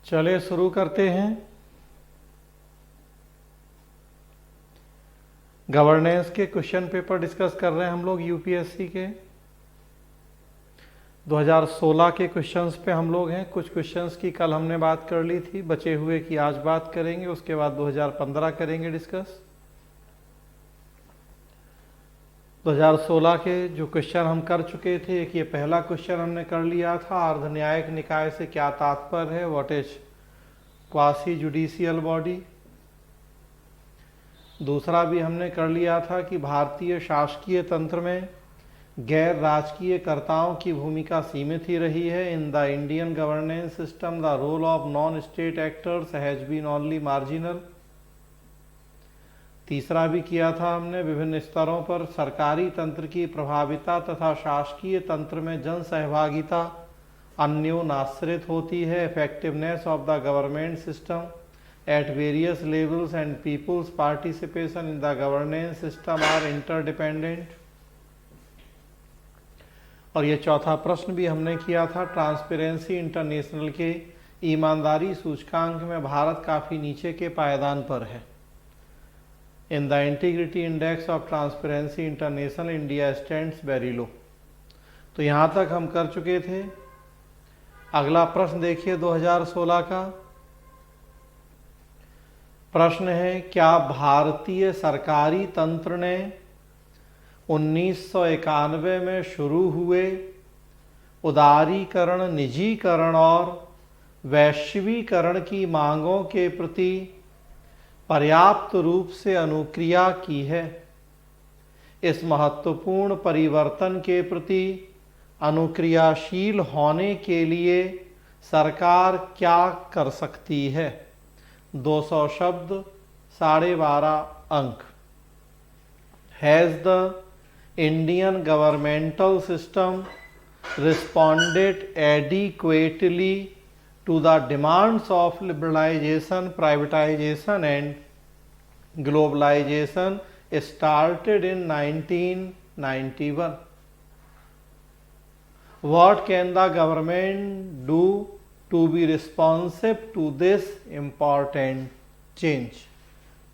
चलिए शुरू करते हैं। गवर्नेंस के क्वेश्चन पेपर डिस्कस कर रहे हैं हम लोग यूपीएससी के 2016 के क्वेश्चंस पे हम लोग हैं। कुछ क्वेश्चंस की कल हमने बात कर ली थी, बचे हुए की आज बात करेंगे, उसके बाद 2015 करेंगे डिस्कस। 2016 के जो क्वेश्चन हम कर चुके थे, एक ये पहला क्वेश्चन हमने कर लिया था, अर्धन्यायिक निकाय से क्या तात्पर्य है, what is quasi judicial body. दूसरा भी हमने कर लिया था कि भारतीय शासकीय तंत्र में गैर राजकीय कर्ताओं की भूमिका सीमित ही रही है। In the Indian governance system the role of non state actors has been only marginal. तीसरा भी किया था हमने, विभिन्न स्तरों पर सरकारी तंत्र की प्रभाविता तथा शासकीय तंत्र में जन सहभागिता अन्योनाश्रित होती है। Effectiveness of the government system at various levels and people's participation in the governance system are interdependent। और ये चौथा प्रश्न भी हमने किया था, ट्रांसपेरेंसी इंटरनेशनल के ईमानदारी सूचकांक में भारत काफ़ी नीचे के पायदान पर है। In the integrity index of transparency international India stands very low. तो यहाँ तक हम कर चुके थे। अगला प्रश्न देखिए 2016 का प्रश्न है, क्या भारतीय सरकारी तंत्र ने 1991 में शुरू हुए उदारीकरण, निजीकरण और वैश्वीकरण की मांगों के प्रति पर्याप्त रूप से अनुक्रिया की है? इस महत्वपूर्ण परिवर्तन के प्रति अनुक्रियाशील होने के लिए सरकार क्या कर सकती है? 200 शब्द, 12.5 अंक। Has the Indian governmental system responded adequately to the demands of liberalisation, privatisation and globalisation started in 1991? What can the government do to be responsive to this important change?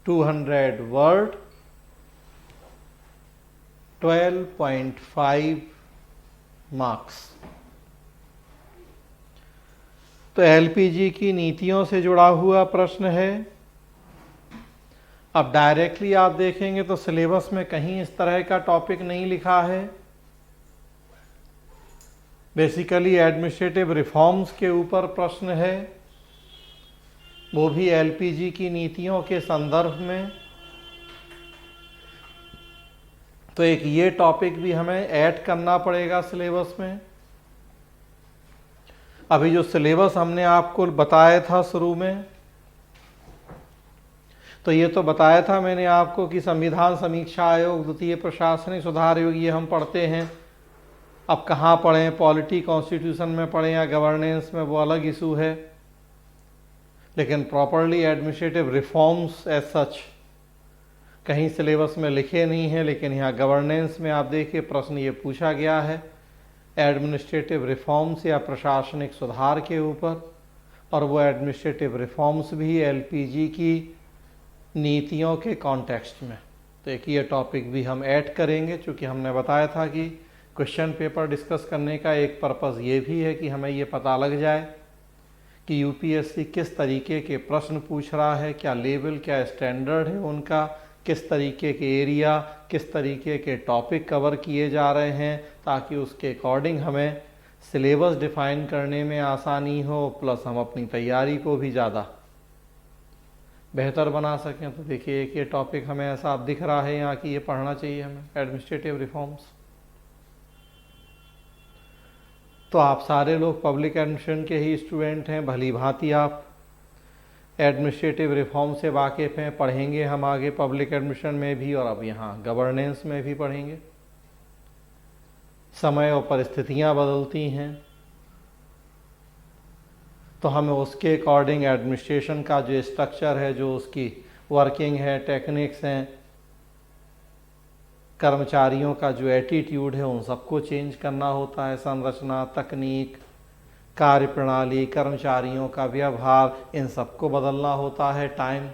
200 word, 12.5 marks। तो LPG की नीतियों से जुड़ा हुआ प्रश्न है। अब directly आप देखेंगे तो सिलेबस में कहीं इस तरह का टॉपिक नहीं लिखा है। बेसिकली एडमिनिस्ट्रेटिव रिफॉर्म्स के ऊपर प्रश्न है, वो भी एलपीजी की नीतियों के संदर्भ में। तो एक ये टॉपिक भी हमें ऐड करना पड़ेगा सिलेबस में। अभी जो सिलेबस हमने आपको बताया था शुरू में, तो ये तो बताया था मैंने आपको कि संविधान समीक्षा आयोग, द्वितीय प्रशासनिक सुधार आयोग, ये हम पढ़ते हैं। अब कहाँ पढ़ें, पॉलिटी कॉन्स्टिट्यूशन में पढ़ें या गवर्नेंस में, वो अलग इशू है। लेकिन properly administrative reforms as such कहीं सिलेबस में लिखे नहीं हैं, लेकिन यहाँ गवर्नेंस में आप देखिए प्रश्न ये पूछा गया है एडमिनिस्ट्रेटिव रिफॉर्म्स या प्रशासनिक सुधार के ऊपर, और वो एडमिनिस्ट्रेटिव रिफॉर्म्स भी एलपीजी की नीतियों के कॉन्टेक्स्ट में। तो एक ये टॉपिक भी हम ऐड करेंगे, चूँकि हमने बताया था कि क्वेश्चन पेपर डिस्कस करने का एक पर्पज़ ये भी है कि हमें ये पता लग जाए कि यूपीएससी किस तरीके के प्रश्न पूछ रहा है, क्या लेवल, क्या स्टैंडर्ड है उनका, किस तरीके के एरिया, किस तरीके के टॉपिक कवर किए जा रहे हैं, ताकि उसके अकॉर्डिंग हमें सिलेबस डिफाइन करने में आसानी हो, प्लस हम अपनी तैयारी को भी ज़्यादा बेहतर बना सकें। तो देखिए एक ये टॉपिक हमें ऐसा अब दिख रहा है यहाँ कि ये पढ़ना चाहिए हमें, एडमिनिस्ट्रेटिव रिफॉर्म्स। तो आप सारे लोग पब्लिक एडमिशन के ही स्टूडेंट हैं, भली भांति आप एडमिनिस्ट्रेटिव रिफॉर्म से वाकिफ़ हैं। पढ़ेंगे हम आगे पब्लिक एडमिशन में भी, और अब यहाँ गवर्नेंस में भी पढ़ेंगे। समय और परिस्थितियाँ बदलती हैं, तो हमें उसके अकॉर्डिंग एडमिनिस्ट्रेशन का जो स्ट्रक्चर है, जो उसकी वर्किंग है, टेक्निक्स हैं, कर्मचारियों का जो एटीट्यूड है, उन सबको चेंज करना होता है। संरचना, तकनीक, कार्य प्रणाली, कर्मचारियों का व्यवहार, इन सबको बदलना होता है, टाइम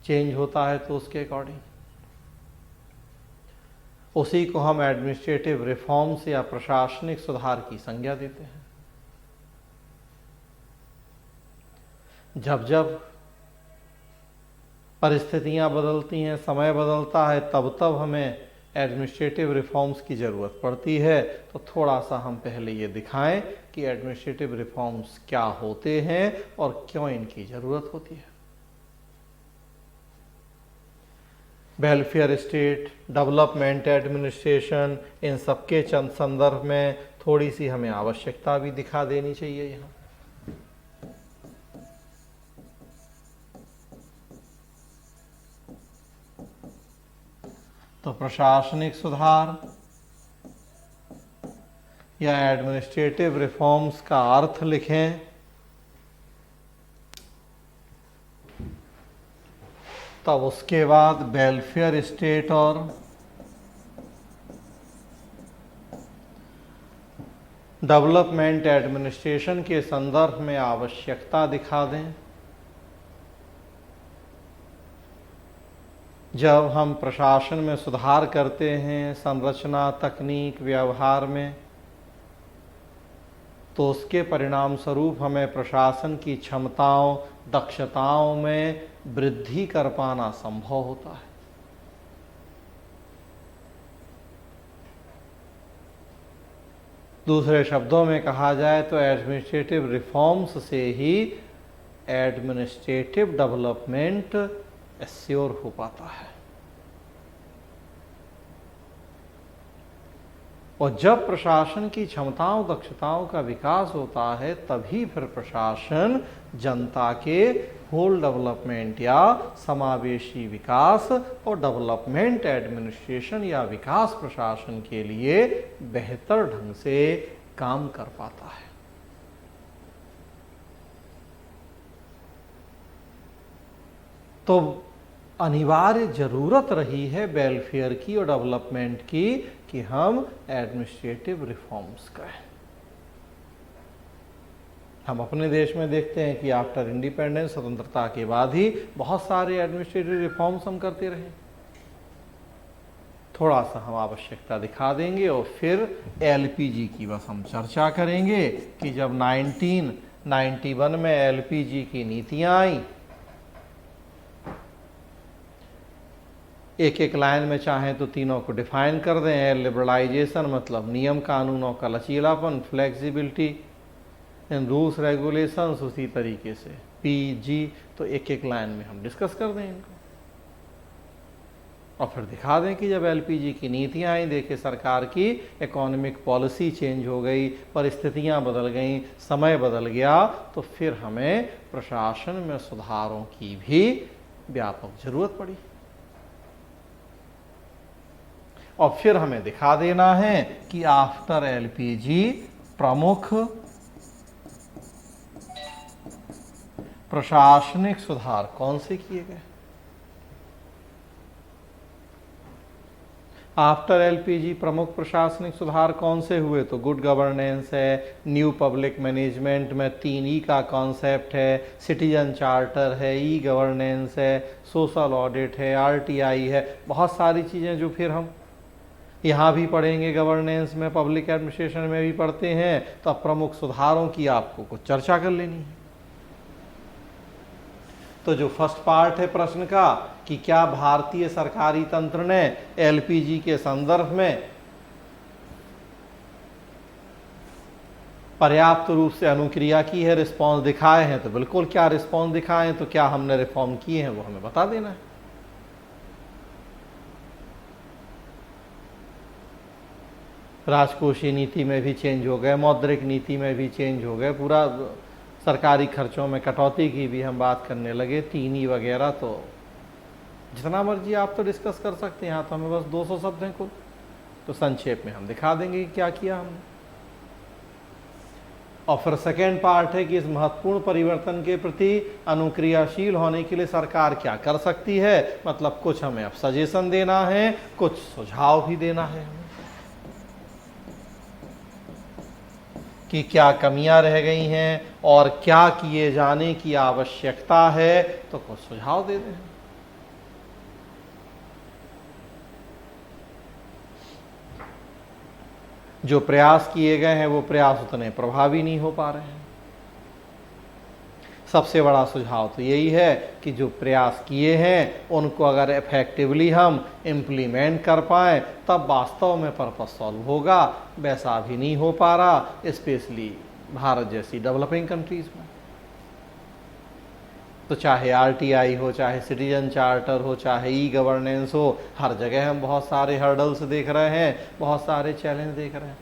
चेंज होता है तो उसके अकॉर्डिंग उसी को हम एडमिनिस्ट्रेटिव रिफॉर्म्स या प्रशासनिक सुधार की संज्ञा देते हैं। जब जब परिस्थितियां बदलती हैं, समय बदलता है, तब तब हमें एडमिनिस्ट्रेटिव रिफॉर्म्स की ज़रूरत पड़ती है। तो थोड़ा सा हम पहले ये दिखाएं कि एडमिनिस्ट्रेटिव रिफॉर्म्स क्या होते हैं और क्यों इनकी ज़रूरत होती है। वेलफेयर स्टेट, डेवलपमेंट एडमिनिस्ट्रेशन, इन सबके चंद संदर्भ में थोड़ी सी हमें आवश्यकता भी दिखा देनी चाहिए यहाँ। तो प्रशासनिक सुधार या एडमिनिस्ट्रेटिव रिफॉर्म्स का अर्थ लिखें तब उसके बाद वेलफेयर स्टेट और डेवलपमेंट एडमिनिस्ट्रेशन के संदर्भ में आवश्यकता दिखा दें। जब हम प्रशासन में सुधार करते हैं, संरचना, तकनीक, व्यवहार में, तो उसके परिणाम स्वरूप हमें प्रशासन की क्षमताओं, दक्षताओं में वृद्धि कर पाना संभव होता है। दूसरे शब्दों में कहा जाए तो एडमिनिस्ट्रेटिव रिफॉर्म्स से ही एडमिनिस्ट्रेटिव डेवलपमेंट एश्योर हो पाता है। और जब प्रशासन की क्षमताओं, दक्षताओं का विकास होता है, तभी फिर प्रशासन जनता के होल डेवलपमेंट या समावेशी विकास और डेवलपमेंट एडमिनिस्ट्रेशन या विकास प्रशासन के लिए बेहतर ढंग से काम कर पाता है। तो अनिवार्य जरूरत रही है वेलफेयर की और डेवलपमेंट की कि हम एडमिनिस्ट्रेटिव रिफॉर्म्स करें। हम अपने देश में देखते हैं कि आफ्टर इंडिपेंडेंस, स्वतंत्रता के बाद ही बहुत सारे एडमिनिस्ट्रेटिव रिफॉर्म्स हम करते रहे। थोड़ा सा हम आवश्यकता दिखा देंगे और फिर एलपीजी की बस हम चर्चा करेंगे कि जब 1991 में एलपीजी की नीतियां आई, एक एक लाइन में चाहें तो तीनों को डिफाइन कर दें। लिबरलाइजेशन मतलब नियम कानूनों का लचीलापन, फ्लेक्सिबिलिटी इन रूल्स रेगुलेशंस, उसी तरीके से पीजी, तो एक एक लाइन में हम डिस्कस कर दें इनको और फिर दिखा दें कि जब एलपीजी की नीतियां आई, देखे सरकार की इकोनॉमिक पॉलिसी चेंज हो गई, परिस्थितियां बदल गई, समय बदल गया, तो फिर हमें प्रशासन में सुधारों की भी व्यापक जरूरत पड़ी। और फिर हमें दिखा देना है कि आफ्टर एलपीजी प्रमुख प्रशासनिक सुधार कौन से किए गए। आफ्टर एलपीजी प्रमुख प्रशासनिक सुधार कौन से हुए, तो गुड गवर्नेंस है, न्यू पब्लिक मैनेजमेंट में 3E का कॉन्सेप्ट है, सिटीजन चार्टर है, ई गवर्नेंस है, सोशल ऑडिट है, आरटीआई है, बहुत सारी चीज़ें जो फिर हम यहाँ भी पढ़ेंगे, गवर्नेंस में, पब्लिक एडमिनिस्ट्रेशन में भी पढ़ते हैं। तो अब प्रमुख सुधारों की आपको कुछ चर्चा कर लेनी है। तो जो फर्स्ट पार्ट है प्रश्न का कि क्या भारतीय सरकारी तंत्र ने एलपीजी के संदर्भ में पर्याप्त रूप से अनुक्रिया की है, रिस्पॉन्स दिखाए हैं, तो बिल्कुल क्या रिस्पॉन्स दिखाए हैं, तो क्या हमने रिफॉर्म किए हैं वो हमें बता देना है। राजकोषीय नीति में भी चेंज हो गए, मौद्रिक नीति में भी चेंज हो गए, पूरा सरकारी खर्चों में कटौती की भी हम बात करने लगे, 3E वगैरह। तो जितना मर्जी आप तो डिस्कस कर सकते हैं, यहाँ तो हमें बस 200 शब्द हैं कुल, तो संक्षेप में हम दिखा देंगे कि क्या किया हमने। और फिर सेकेंड पार्ट है कि इस महत्वपूर्ण परिवर्तन के प्रति अनुक्रियाशील होने के लिए सरकार क्या कर सकती है, मतलब कुछ हमें अब सजेशन देना है, कुछ सुझाव भी देना है हमें। कि क्या कमियां रह गई हैं और क्या किए जाने की आवश्यकता है, तो कुछ सुझाव दे दें। जो प्रयास किए गए हैं वो प्रयास उतने प्रभावी नहीं हो पा रहे हैं। सबसे बड़ा सुझाव तो यही है कि जो प्रयास किए हैं उनको अगर इफेक्टिवली हम इम्प्लीमेंट कर पाएँ तब वास्तव में पर्पस सॉल्व होगा। वैसा भी नहीं हो पा रहा, स्पेशली भारत जैसी डेवलपिंग कंट्रीज में। तो चाहे आरटीआई हो, चाहे सिटीजन चार्टर हो, चाहे ई गवर्नेंस हो, हर जगह हम बहुत सारे हर्डल्स देख रहे हैं, बहुत सारे चैलेंज देख रहे हैं।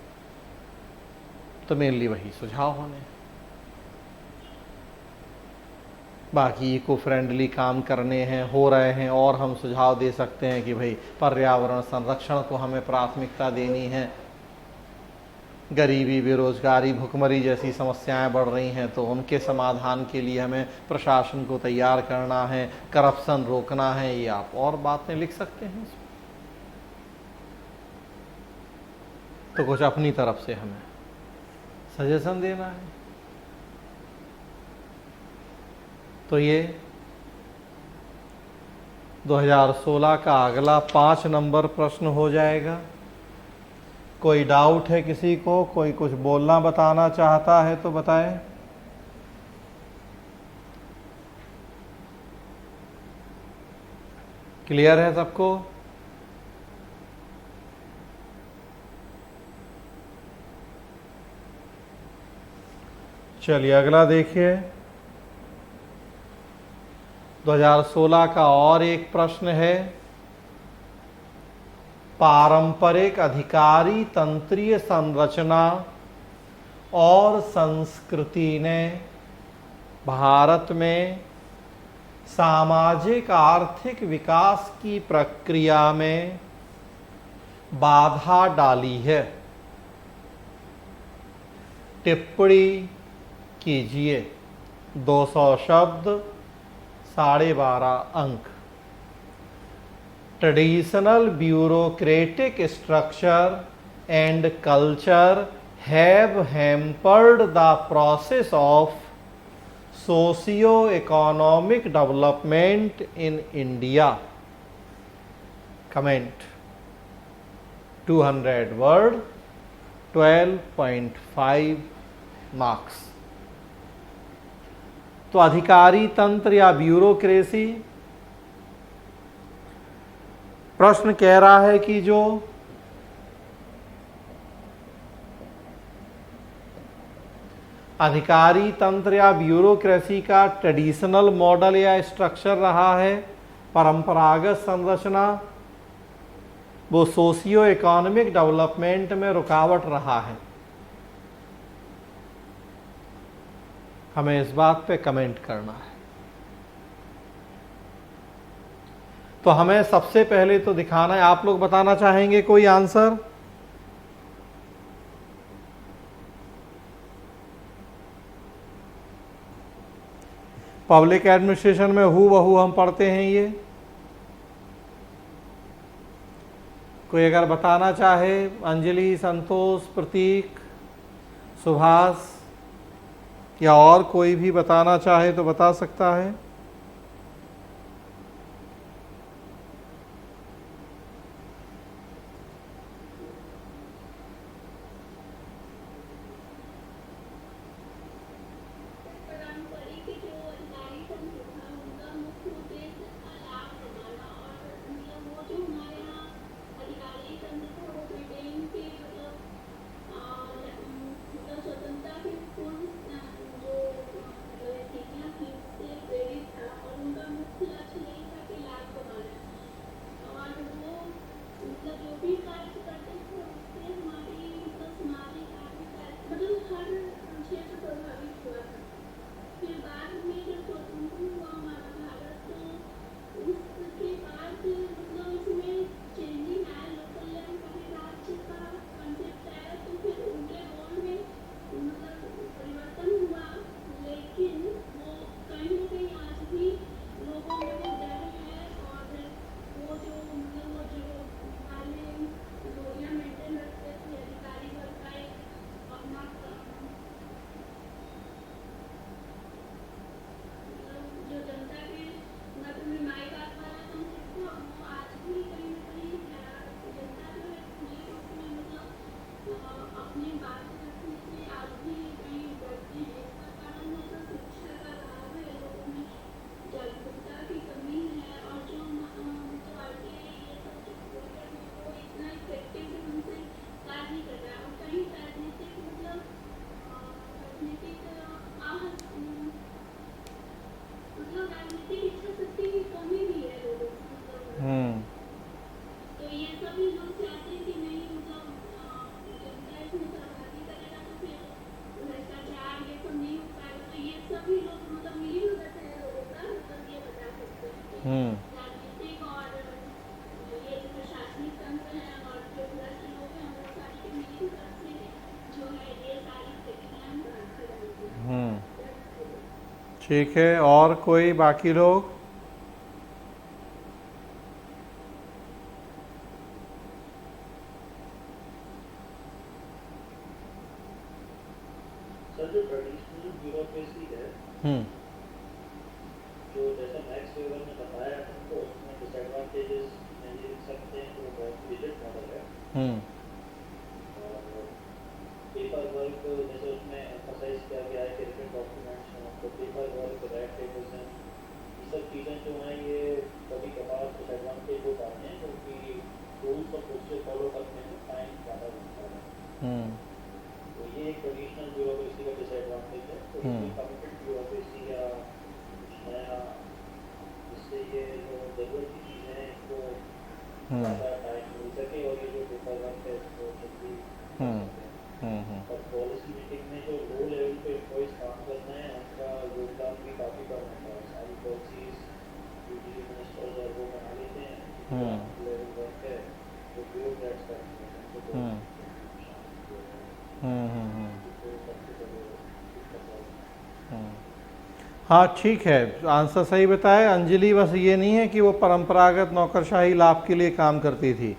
तो मेनली वही सुझाव होने, बाकी इको फ्रेंडली काम करने हैं, हो रहे हैं। और हम सुझाव दे सकते हैं कि भाई पर्यावरण संरक्षण को हमें प्राथमिकता देनी है। गरीबी, बेरोजगारी, भुखमरी जैसी समस्याएं बढ़ रही हैं तो उनके समाधान के लिए हमें प्रशासन को तैयार करना है, करप्शन रोकना है। ये आप और बातें लिख सकते हैं। तो कुछ अपनी तरफ से हमें सजेशन देना है। तो ये 2016 का अगला 5 नंबर प्रश्न हो जाएगा। कोई डाउट है किसी को, कोई कुछ बोलना बताना चाहता है तो बताएं। क्लियर है सबको? चलिए अगला देखिए। 2016 का और एक प्रश्न है। पारंपरिक अधिकारी तंत्रीय संरचना और संस्कृति ने भारत में सामाजिक आर्थिक विकास की प्रक्रिया में बाधा डाली है। टिप्पणी कीजिए। 200 शब्द, 12.5 अंक। Traditional bureaucratic structure and culture have hampered the process of socio-economic development in India. Comment. 200 word, 12.5 marks. तो अधिकारी तंत्र या ब्यूरोक्रेसी, प्रश्न कह रहा है कि जो अधिकारी तंत्र या ब्यूरोक्रेसी का ट्रेडिशनल मॉडल या स्ट्रक्चर रहा है, परंपरागत संरचना, वो सोशियो इकोनॉमिक डेवलपमेंट में रुकावट रहा है। हमें इस बात पे कमेंट करना है। तो हमें सबसे पहले तो दिखाना है। आप लोग बताना चाहेंगे कोई आंसर? पब्लिक एडमिनिस्ट्रेशन में हूबहू हम पढ़ते हैं ये। कोई अगर बताना चाहे, अंजलि, संतोष, प्रतीक, सुभाष या और कोई भी बताना चाहे तो बता सकता है। ठीक है, और कोई बाकी लोग? सर जो ट्रेडिशनल ब्यूरोक्रेसी है, जो जैसा मैक्स वेबर ने बताया हमको, उसमें डिसएडवांटेजेस में ये लिख सकते हैं कि वो बहुत रिजिड मॉडल है और पेपर वर्क, जैसे उसमें एम्फसाइज किया गया है कि रिटन डॉक्यूमेंट्स हों, तो पेपर वर्क, रेड टेबल्स हैं, ये सब चीज़ें जो हैं ये कभी कभार डिसएडवांटेज हो जाते हैं क्योंकि रूल्स और प्रोसीजर फॉलो करने में टाइम ज़्यादा लगता है। तो ये एक ट्रेडिशनल ब्यूरोक्रेसी का डिसएडवांटेज है। तो ये कमिटेड ब्यूरोक्रेसी या कुछ नया जिससे ये जो जरूरत की चीज़ें हैं इसको ज़्यादा टाइम मिल सके और ये जो पेपर वर्क है इसको जल्दी कर सकें। और पॉलिसी मीटिंग में जो लो लेवल पे एम्प्लॉइज काम कर रहे हैं उनका योगदान भी काफ़ी कम होता है। सारी पॉलिसीज यूजली मिनिस्टर्स और वो बना लेते हैं, लेवल वर्क है जो ब्यूरोक्रेट्स करते हैं उनको हाँ ठीक है, आंसर सही बताया अंजलि। बस ये नहीं है कि वो परंपरागत नौकरशाही लाभ के लिए काम करती थी।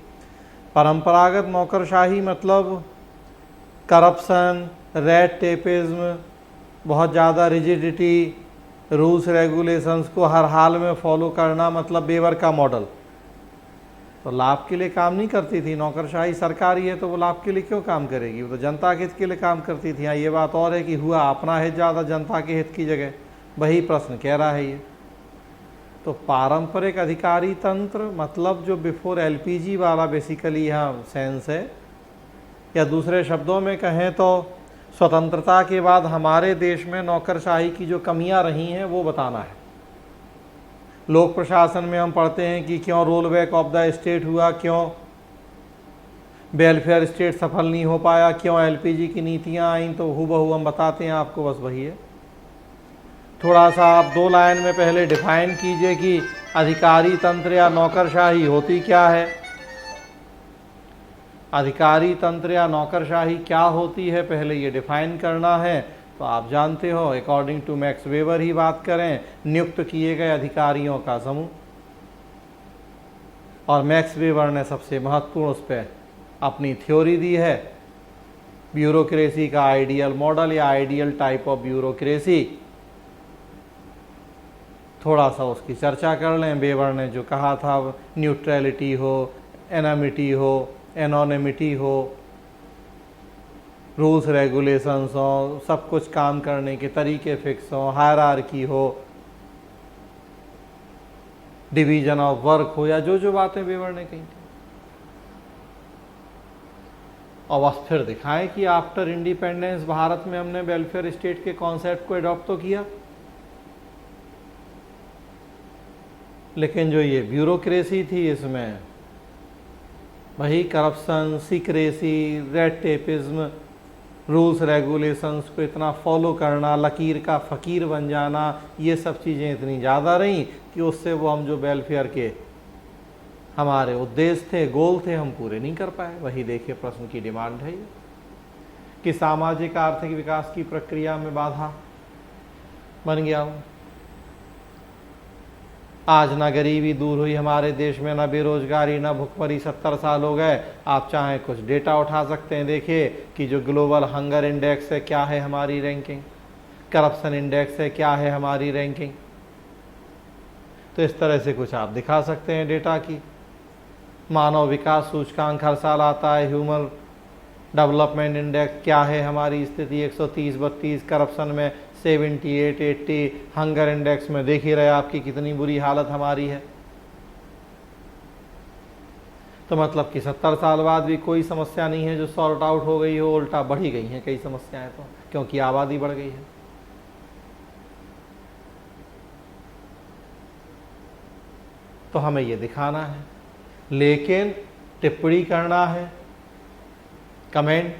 परंपरागत नौकरशाही मतलब करप्शन, रेड टेपिज्म, बहुत ज़्यादा रिजिडिटी, रूल्स रेगुलेशंस को हर हाल में फॉलो करना, मतलब वेबर का मॉडल। तो लाभ के लिए काम नहीं करती थी। नौकरशाही सरकारी है तो वो लाभ के लिए क्यों काम करेगी, वो तो जनता के हित के लिए काम करती थी। हाँ ये बात और है कि हुआ अपना हित ज़्यादा जनता के हित की जगह, वही प्रश्न कह रहा है ये। तो पारंपरिक अधिकारी तंत्र मतलब जो बिफोर एलपीजी वाला बेसिकली यहाँ सेंस है, या दूसरे शब्दों में कहें तो स्वतंत्रता के बाद हमारे देश में नौकरशाही की जो कमियां रही हैं वो बताना है। लोक प्रशासन में हम पढ़ते हैं कि क्यों roll back of the state हुआ, क्यों वेलफेयर स्टेट सफल नहीं हो पाया, क्यों एलपीजी की नीतियां आईं, तो हूबहू हम बताते हैं आपको, बस वही है। थोड़ा सा आप 2 लाइन में पहले डिफाइन कीजिए कि अधिकारी तंत्र या नौकरशाही होती क्या है। अधिकारी तंत्र या नौकरशाही क्या होती है, पहले ये डिफाइन करना है। तो आप जानते हो, अकॉर्डिंग टू मैक्स वेबर ही बात करें, नियुक्त किए गए अधिकारियों का समूह। और मैक्स वेबर ने सबसे महत्वपूर्ण उस पर अपनी थ्योरी दी है, ब्यूरोक्रेसी का आइडियल मॉडल या आइडियल टाइप ऑफ ब्यूरोक्रेसी। थोड़ा सा उसकी चर्चा कर लें। वेबर ने जो कहा था, न्यूट्रलिटी हो, एनामिटी हो, एनोनिमिटी हो, रूल्स रेगुलेशंस हो, सब कुछ काम करने के तरीके फिक्स हो, हायरार्की हो, डिवीजन ऑफ वर्क हो, या जो जो बातें वेबर ने कही थी। और बस फिर दिखाएं कि आफ्टर इंडिपेंडेंस भारत में हमने वेलफेयर स्टेट के कॉन्सेप्ट को अडॉप्ट तो किया, लेकिन जो ये ब्यूरोक्रेसी थी इसमें वही corruption, secrecy, red tapism, rules regulations को इतना फॉलो करना, लकीर का फ़कीर बन जाना, ये सब चीज़ें इतनी ज़्यादा रहीं कि उससे वो हम जो वेलफेयर के हमारे उद्देश्य थे, गोल थे, हम पूरे नहीं कर पाए। वही देखिए प्रश्न की डिमांड है ये कि सामाजिक आर्थिक विकास की प्रक्रिया में बाधा बन गया हूँ। आज ना गरीबी दूर हुई हमारे देश में, ना बेरोजगारी, ना भुखमरी, 70 साल हो गए। आप चाहें कुछ डेटा उठा सकते हैं, देखिए कि जो ग्लोबल हंगर इंडेक्स है क्या है हमारी रैंकिंग, करप्शन इंडेक्स है क्या है हमारी रैंकिंग। तो इस तरह से कुछ आप दिखा सकते हैं डेटा की। मानव विकास सूचकांक हर साल आता है, ह्यूमन डेवलपमेंट इंडेक्स क्या है हमारी स्थिति, 130-32, करप्शन में 78-80, हंगर इंडेक्स में देख ही रहे आपकी कितनी बुरी हालत हमारी है। तो मतलब कि 70 साल बाद भी कोई समस्या नहीं है जो सॉर्ट आउट हो गई हो, उल्टा बढ़ी गई हैं कई समस्याएं, तो क्योंकि आबादी बढ़ गई है। तो हमें ये दिखाना है, लेकिन टिप्पणी करना है, कमेंट,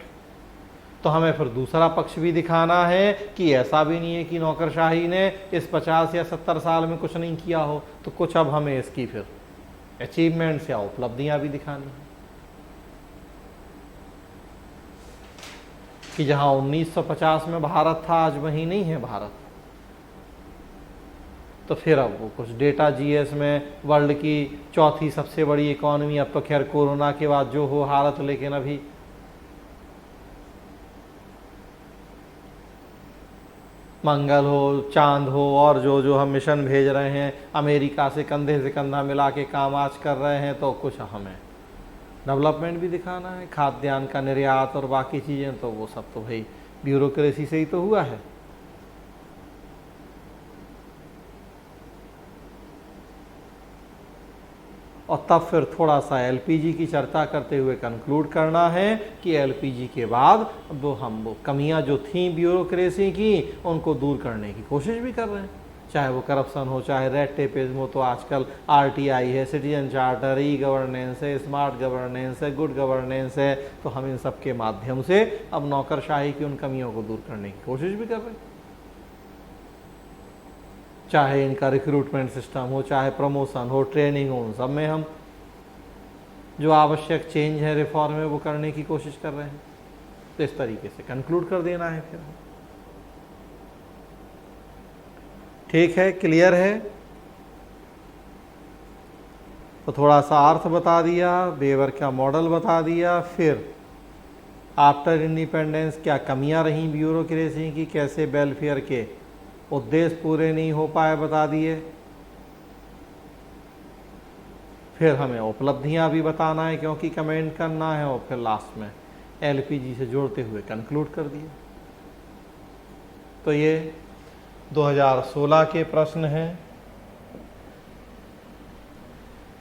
तो हमें फिर दूसरा पक्ष भी दिखाना है कि ऐसा भी नहीं है कि नौकरशाही ने इस 50 या 70 साल में कुछ नहीं किया हो। तो कुछ अब हमें इसकी फिर अचीवमेंट्स या उपलब्धियां भी दिखानी है कि जहां 1950 में भारत था, आज वहीं नहीं है भारत। तो फिर अब वो कुछ डेटा जीएस में वर्ल्ड की चौथी सबसे बड़ी इकॉनमी, अब तो खैर कोरोना के बाद जो हो हालत, लेकिन अभी मंगल हो, चांद हो, और जो जो हम मिशन भेज रहे हैं, अमेरिका से कंधे से कंधा मिला के काम आज कर रहे हैं, तो कुछ हमें डेवलपमेंट भी दिखाना है, खाद्यान्न का निर्यात और बाकी चीज़ें, तो वो सब तो भाई ब्यूरोक्रेसी से ही तो हुआ है। और तब फिर थोड़ा सा एलपीजी की चर्चा करते हुए कंक्लूड करना है कि एलपीजी के बाद वो कमियां जो थीं ब्यूरोक्रेसी की, उनको दूर करने की कोशिश भी कर रहे हैं, चाहे वो करप्शन हो, चाहे रेड टेपिज्म हो। तो आजकल आरटीआई है, सिटीजन चार्टर, ई गवर्नेंस है, स्मार्ट गवर्नेंस है, गुड गवर्नेंस है। तो हम इन सब के माध्यम से अब नौकरशाही की उन कमियों को दूर करने की कोशिश भी कर रहे हैं, चाहे इनका रिक्रूटमेंट सिस्टम हो, चाहे प्रमोशन हो, ट्रेनिंग हो, उन सब में हम जो आवश्यक चेंज है, रिफॉर्म है, वो करने की कोशिश कर रहे हैं। तो इस तरीके से कंक्लूड कर देना है फिर। ठीक है, क्लियर है? तो थोड़ा सा अर्थ बता दिया, वेबर का मॉडल बता दिया, फिर आफ्टर इंडिपेंडेंस क्या कमियां रहीं ब्यूरोक्रेसी की, कैसे वेलफेयर के उद्देश्य पूरे नहीं हो पाए बता दिए, फिर हमें उपलब्धियां भी बताना है क्योंकि कमेंट करना है, और फिर लास्ट में एलपीजी से जोड़ते हुए कंक्लूड कर दिया। तो ये 2016 के प्रश्न हैं।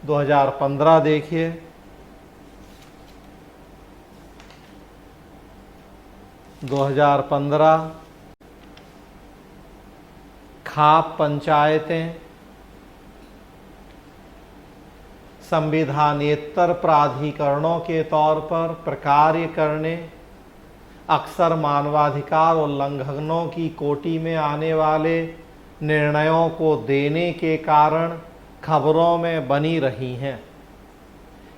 2015 देखिए, 2015 खाप पंचायतें संविधानेतर प्राधिकरणों के तौर पर प्रकार्य करने, अक्सर मानवाधिकार उल्लंघनों की कोटि में आने वाले निर्णयों को देने के कारण खबरों में बनी रही हैं।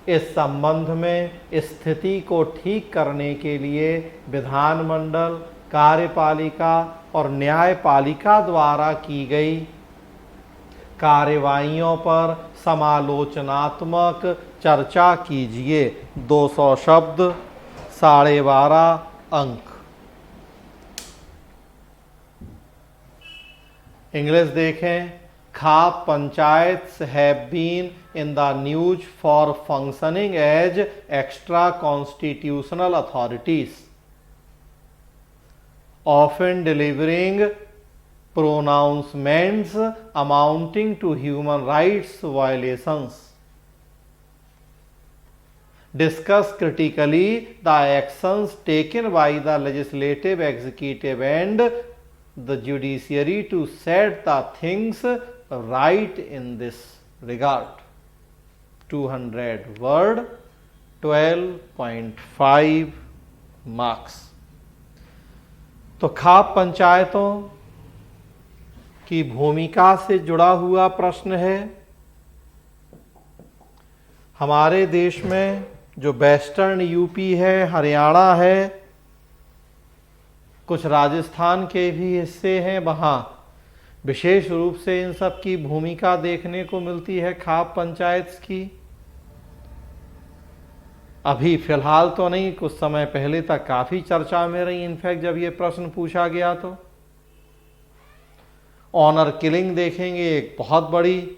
इस संबंध में स्थिति को ठीक करने के लिए विधानमंडल, कार्यपालिका और न्यायपालिका द्वारा की गई कार्यवाहियों पर समालोचनात्मक चर्चा कीजिए। 200 शब्द, 12.5 अंक। इंग्लिश देखें। Khap panchayats have been in the news for functioning as extra constitutional authorities, often delivering pronouncements amounting to human rights violations. Discuss critically the actions taken by the legislative, executive and the judiciary to set the things right in this regard. 200 word, 12.5 marks. तो खाप पंचायतों की भूमिका से जुड़ा हुआ प्रश्न है। हमारे देश में जो वेस्टर्न यूपी है, हरियाणा है, कुछ राजस्थान के भी हिस्से हैं, वहाँ विशेष रूप से इन सब की भूमिका देखने को मिलती है खाप पंचायत की। अभी फिलहाल तो नहीं, कुछ समय पहले तक काफी चर्चा में रही। इनफैक्ट जब ये प्रश्न पूछा गया तो ऑनर किलिंग देखेंगे, एक बहुत बड़ी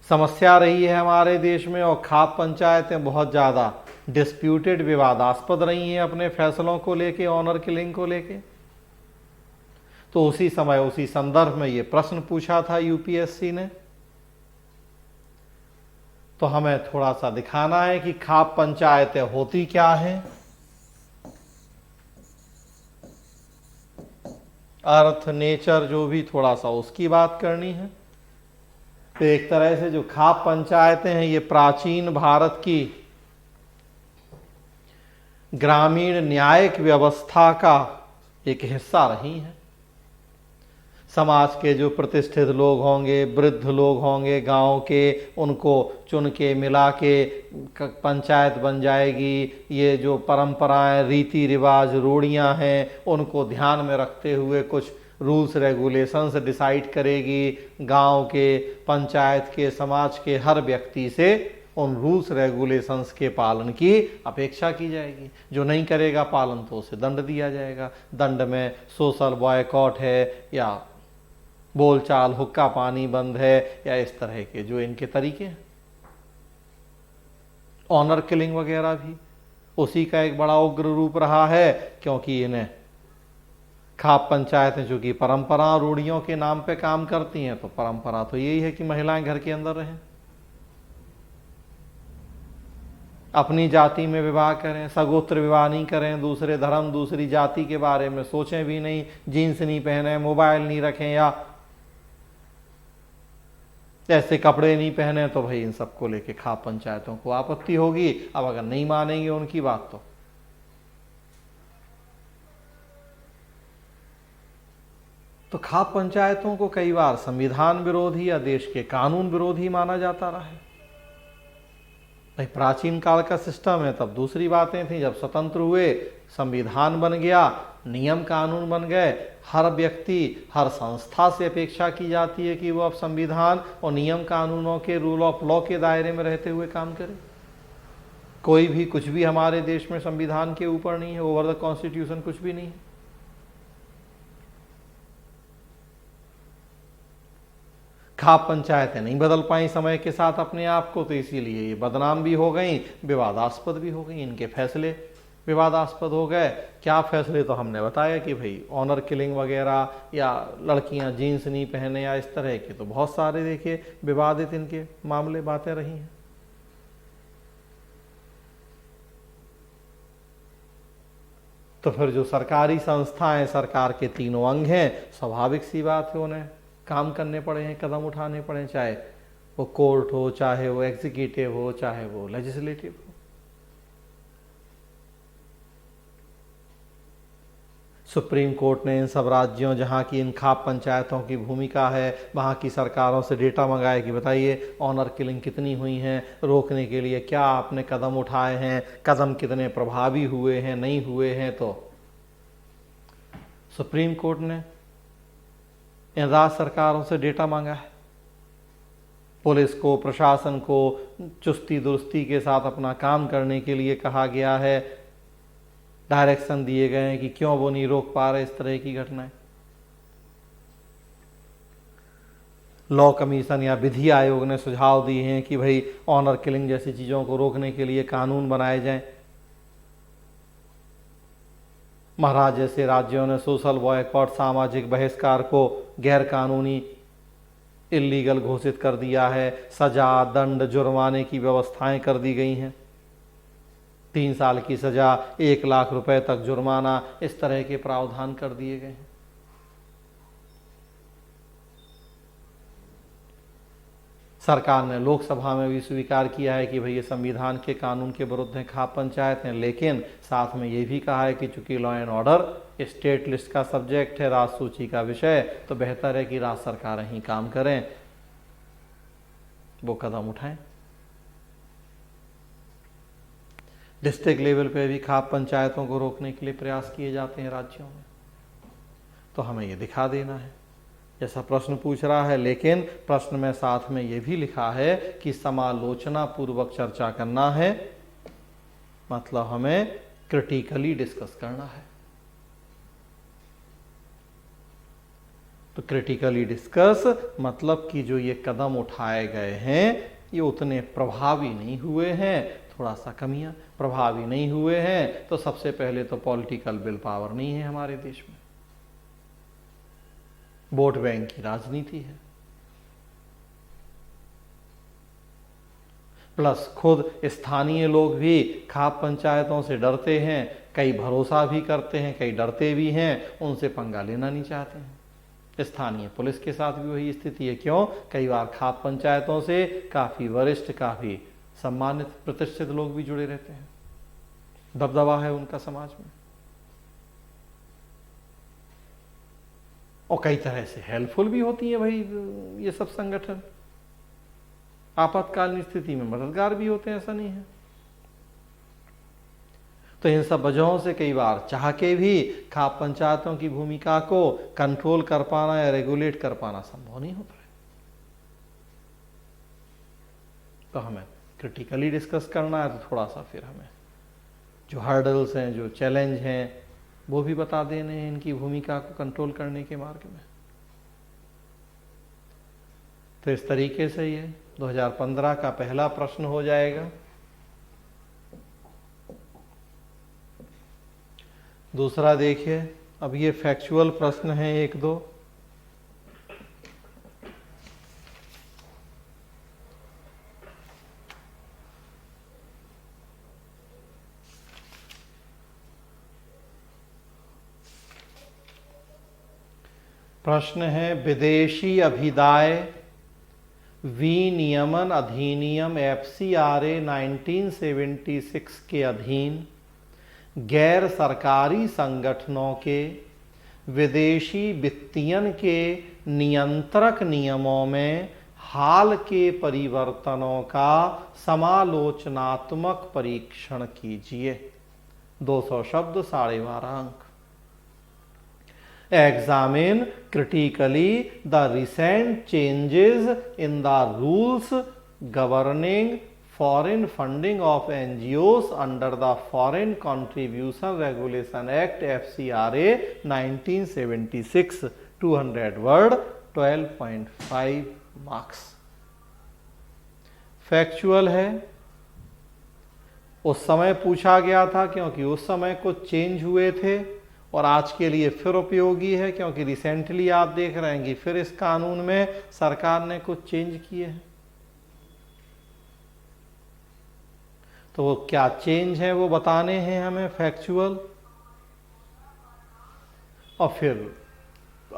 समस्या रही है हमारे देश में, और खाप पंचायतें बहुत ज्यादा डिस्प्यूटेड, विवादास्पद रही हैं अपने फैसलों को लेके, ऑनर किलिंग को लेके। तो उसी समय, उसी संदर्भ में ये प्रश्न पूछा था यूपीएससी ने। तो हमें थोड़ा सा दिखाना है कि खाप पंचायतें होती क्या हैं, अर्थ, नेचर, जो भी थोड़ा सा उसकी बात करनी है। तो एक तरह से जो खाप पंचायतें हैं, ये प्राचीन भारत की ग्रामीण न्यायिक व्यवस्था का एक हिस्सा रही हैं। समाज के जो प्रतिष्ठित लोग होंगे, वृद्ध लोग होंगे गांव के, उनको चुन के मिला के पंचायत बन जाएगी। ये जो परंपराएं, रीति रिवाज, रूढ़ियां हैं, उनको ध्यान में रखते हुए कुछ रूल्स रेगुलेशंस डिसाइड करेगी। गांव के, पंचायत के, समाज के हर व्यक्ति से उन रूल्स रेगुलेशंस के पालन की अपेक्षा की जाएगी। जो नहीं करेगा पालन तो उसे दंड दिया जाएगा। दंड में सोशल बॉयकॉट है, या बोलचाल, हुक्का पानी बंद है, या इस तरह के जो इनके तरीके हैं। ऑनर किलिंग वगैरह भी उसी का एक बड़ा उग्र रूप रहा है, क्योंकि इन्हें खाप पंचायतें जो कि परंपरा रूढ़ियों के नाम पे काम करती हैं, तो परंपरा तो यही है कि महिलाएं घर के अंदर रहें, अपनी जाति में विवाह करें, सगोत्र विवाह नहीं करें, दूसरे धर्म दूसरी जाति के बारे में सोचें भी नहीं, जीन्स नहीं पहने, मोबाइल नहीं रखें, या ऐसे कपड़े नहीं पहने, तो भाई इन सबको लेके खाप पंचायतों को आपत्ति होगी। अब अगर नहीं मानेंगे उनकी बात तो खाप पंचायतों को कई बार संविधान विरोधी या देश के कानून विरोधी माना जाता रहा है। भाई प्राचीन काल का सिस्टम है, तब दूसरी बातें थी। जब स्वतंत्र हुए, संविधान बन गया, नियम कानून बन गए, हर व्यक्ति, हर संस्था से अपेक्षा की जाती है कि वो अब संविधान और नियम कानूनों के, रूल ऑफ लॉ के दायरे में रहते हुए काम करे। कोई भी कुछ भी हमारे देश में संविधान के ऊपर नहीं है, ओवर द कॉन्स्टिट्यूशन कुछ भी नहीं है। खाप पंचायतें नहीं बदल पाई समय के साथ अपने आप को, तो इसीलिए ये बदनाम भी हो गई, विवादास्पद भी हो गई। इनके फैसले विवादास्पद हो गए। क्या फैसले, तो हमने बताया कि भाई ऑनर किलिंग वगैरह, या लड़कियां जीन्स नहीं पहने, या इस तरह के तो बहुत सारे देखिए विवादित इनके मामले, बातें रही हैं। तो फिर जो सरकारी संस्थाएं, सरकार के तीनों अंग हैं, स्वाभाविक सी बात है उन्हें काम करने पड़े हैं, कदम उठाने पड़े, चाहे वो कोर्ट हो, चाहे वो एग्जीक्यूटिव हो, चाहे वो लेजिस्लेटिव हो। सुप्रीम कोर्ट ने इन सब राज्यों जहां की इन खाप पंचायतों की भूमिका है, वहां की सरकारों से डेटा मंगाया कि बताइए ऑनर किलिंग कितनी हुई हैं, रोकने के लिए क्या आपने कदम उठाए हैं, कदम कितने प्रभावी हुए हैं, नहीं हुए हैं। तो सुप्रीम कोर्ट ने इन राज्य सरकारों से डेटा मांगा है। पुलिस को, प्रशासन को चुस्ती दुरुस्ती के साथ अपना काम करने के लिए कहा गया है। डायरेक्शन दिए गए हैं कि क्यों वो नहीं रोक पा रहे इस तरह की घटनाएं। लॉ कमीशन या विधि आयोग ने सुझाव दिए हैं कि भाई ऑनर किलिंग जैसी चीजों को रोकने के लिए कानून बनाए जाएं। महाराज जैसे राज्यों ने सोशल बॉयकॉट, सामाजिक बहिष्कार को गैर कानूनी, इल्लीगल घोषित कर दिया है। सजा, दंड, जुर्माने की व्यवस्थाएं कर दी गई हैं। 3 साल की सजा, 1 लाख रुपए तक जुर्माना, इस तरह के प्रावधान कर दिए गए हैं। सरकार ने लोकसभा में भी स्वीकार किया है कि भाई ये संविधान के कानून के विरुद्ध है खाप पंचायतें, लेकिन साथ में ये भी कहा है कि चूंकि law and order state list का सब्जेक्ट है, राज्य सूची का विषय, तो बेहतर है कि राज्य सरकारें ही काम करें, वो कदम उठाएं। डिस्ट्रिक्ट लेवल पे भी खाप पंचायतों को रोकने के लिए प्रयास किए जाते हैं राज्यों में। तो हमें ये दिखा देना है, जैसा प्रश्न पूछ रहा है, लेकिन प्रश्न में साथ में ये भी लिखा है कि समालोचना पूर्वक चर्चा करना है, मतलब हमें क्रिटिकली डिस्कस करना है। तो क्रिटिकली डिस्कस मतलब कि जो ये कदम उठाए गए हैं ये उतने प्रभावी नहीं हुए हैं, थोड़ा सा कमियां, प्रभावी नहीं हुए हैं। तो सबसे पहले तो पॉलिटिकल विल पावर नहीं है हमारे देश में, वोट बैंक की राजनीति है, प्लस खुद स्थानीय लोग भी खाप पंचायतों से डरते हैं, कई भरोसा भी करते हैं, कई डरते भी हैं, उनसे पंगा लेना नहीं चाहते हैं। स्थानीय पुलिस के साथ भी वही स्थिति है। क्यों? कई बार खाप पंचायतों से काफी वरिष्ठ, काफी सम्मानित, प्रतिष्ठित लोग भी जुड़े रहते हैं, दबदबा है उनका समाज में, और कई तरह से हेल्पफुल भी होती है भाई ये सब संगठन, आपातकालीन स्थिति में मददगार भी होते हैं, ऐसा नहीं है। तो इन सब वजहों से कई बार चाह के भी खाप पंचायतों की भूमिका को कंट्रोल कर पाना या रेगुलेट कर पाना संभव नहीं होता है। तो हमें क्रिटिकली डिस्कस करना है, तो थोड़ा सा फिर हमें जो हर्डल्स हैं, जो चैलेंज हैं, वो भी बता देने हैं इनकी भूमिका को कंट्रोल करने के मार्ग में। तो इस तरीके से ये 2015 का पहला प्रश्न हो जाएगा। दूसरा देखिए, अब ये फैक्चुअल प्रश्न है 1-2। प्रश्न है, विदेशी अभिदाय विनियमन अधिनियम FCRA 1976 के अधीन गैर सरकारी संगठनों के विदेशी वित्तीयन के नियंत्रक नियमों में हाल के परिवर्तनों का समालोचनात्मक परीक्षण कीजिए। 200 शब्द, 12.5 अंक। Examine critically the recent changes in the rules governing foreign funding of NGOs under the Foreign Contribution Regulation Act FCRA 1976, 200 word, 12.5 marks। Factual है, उस समय पूछा गया था क्योंकि उस समय कुछ चेंज हुए थे, और आज के लिए फिर उपयोगी है क्योंकि रिसेंटली आप देख रहे हैं कि फिर इस कानून में सरकार ने कुछ चेंज किए हैं। तो वो क्या चेंज है वो बताने हैं हमें फैक्चुअल, और फिर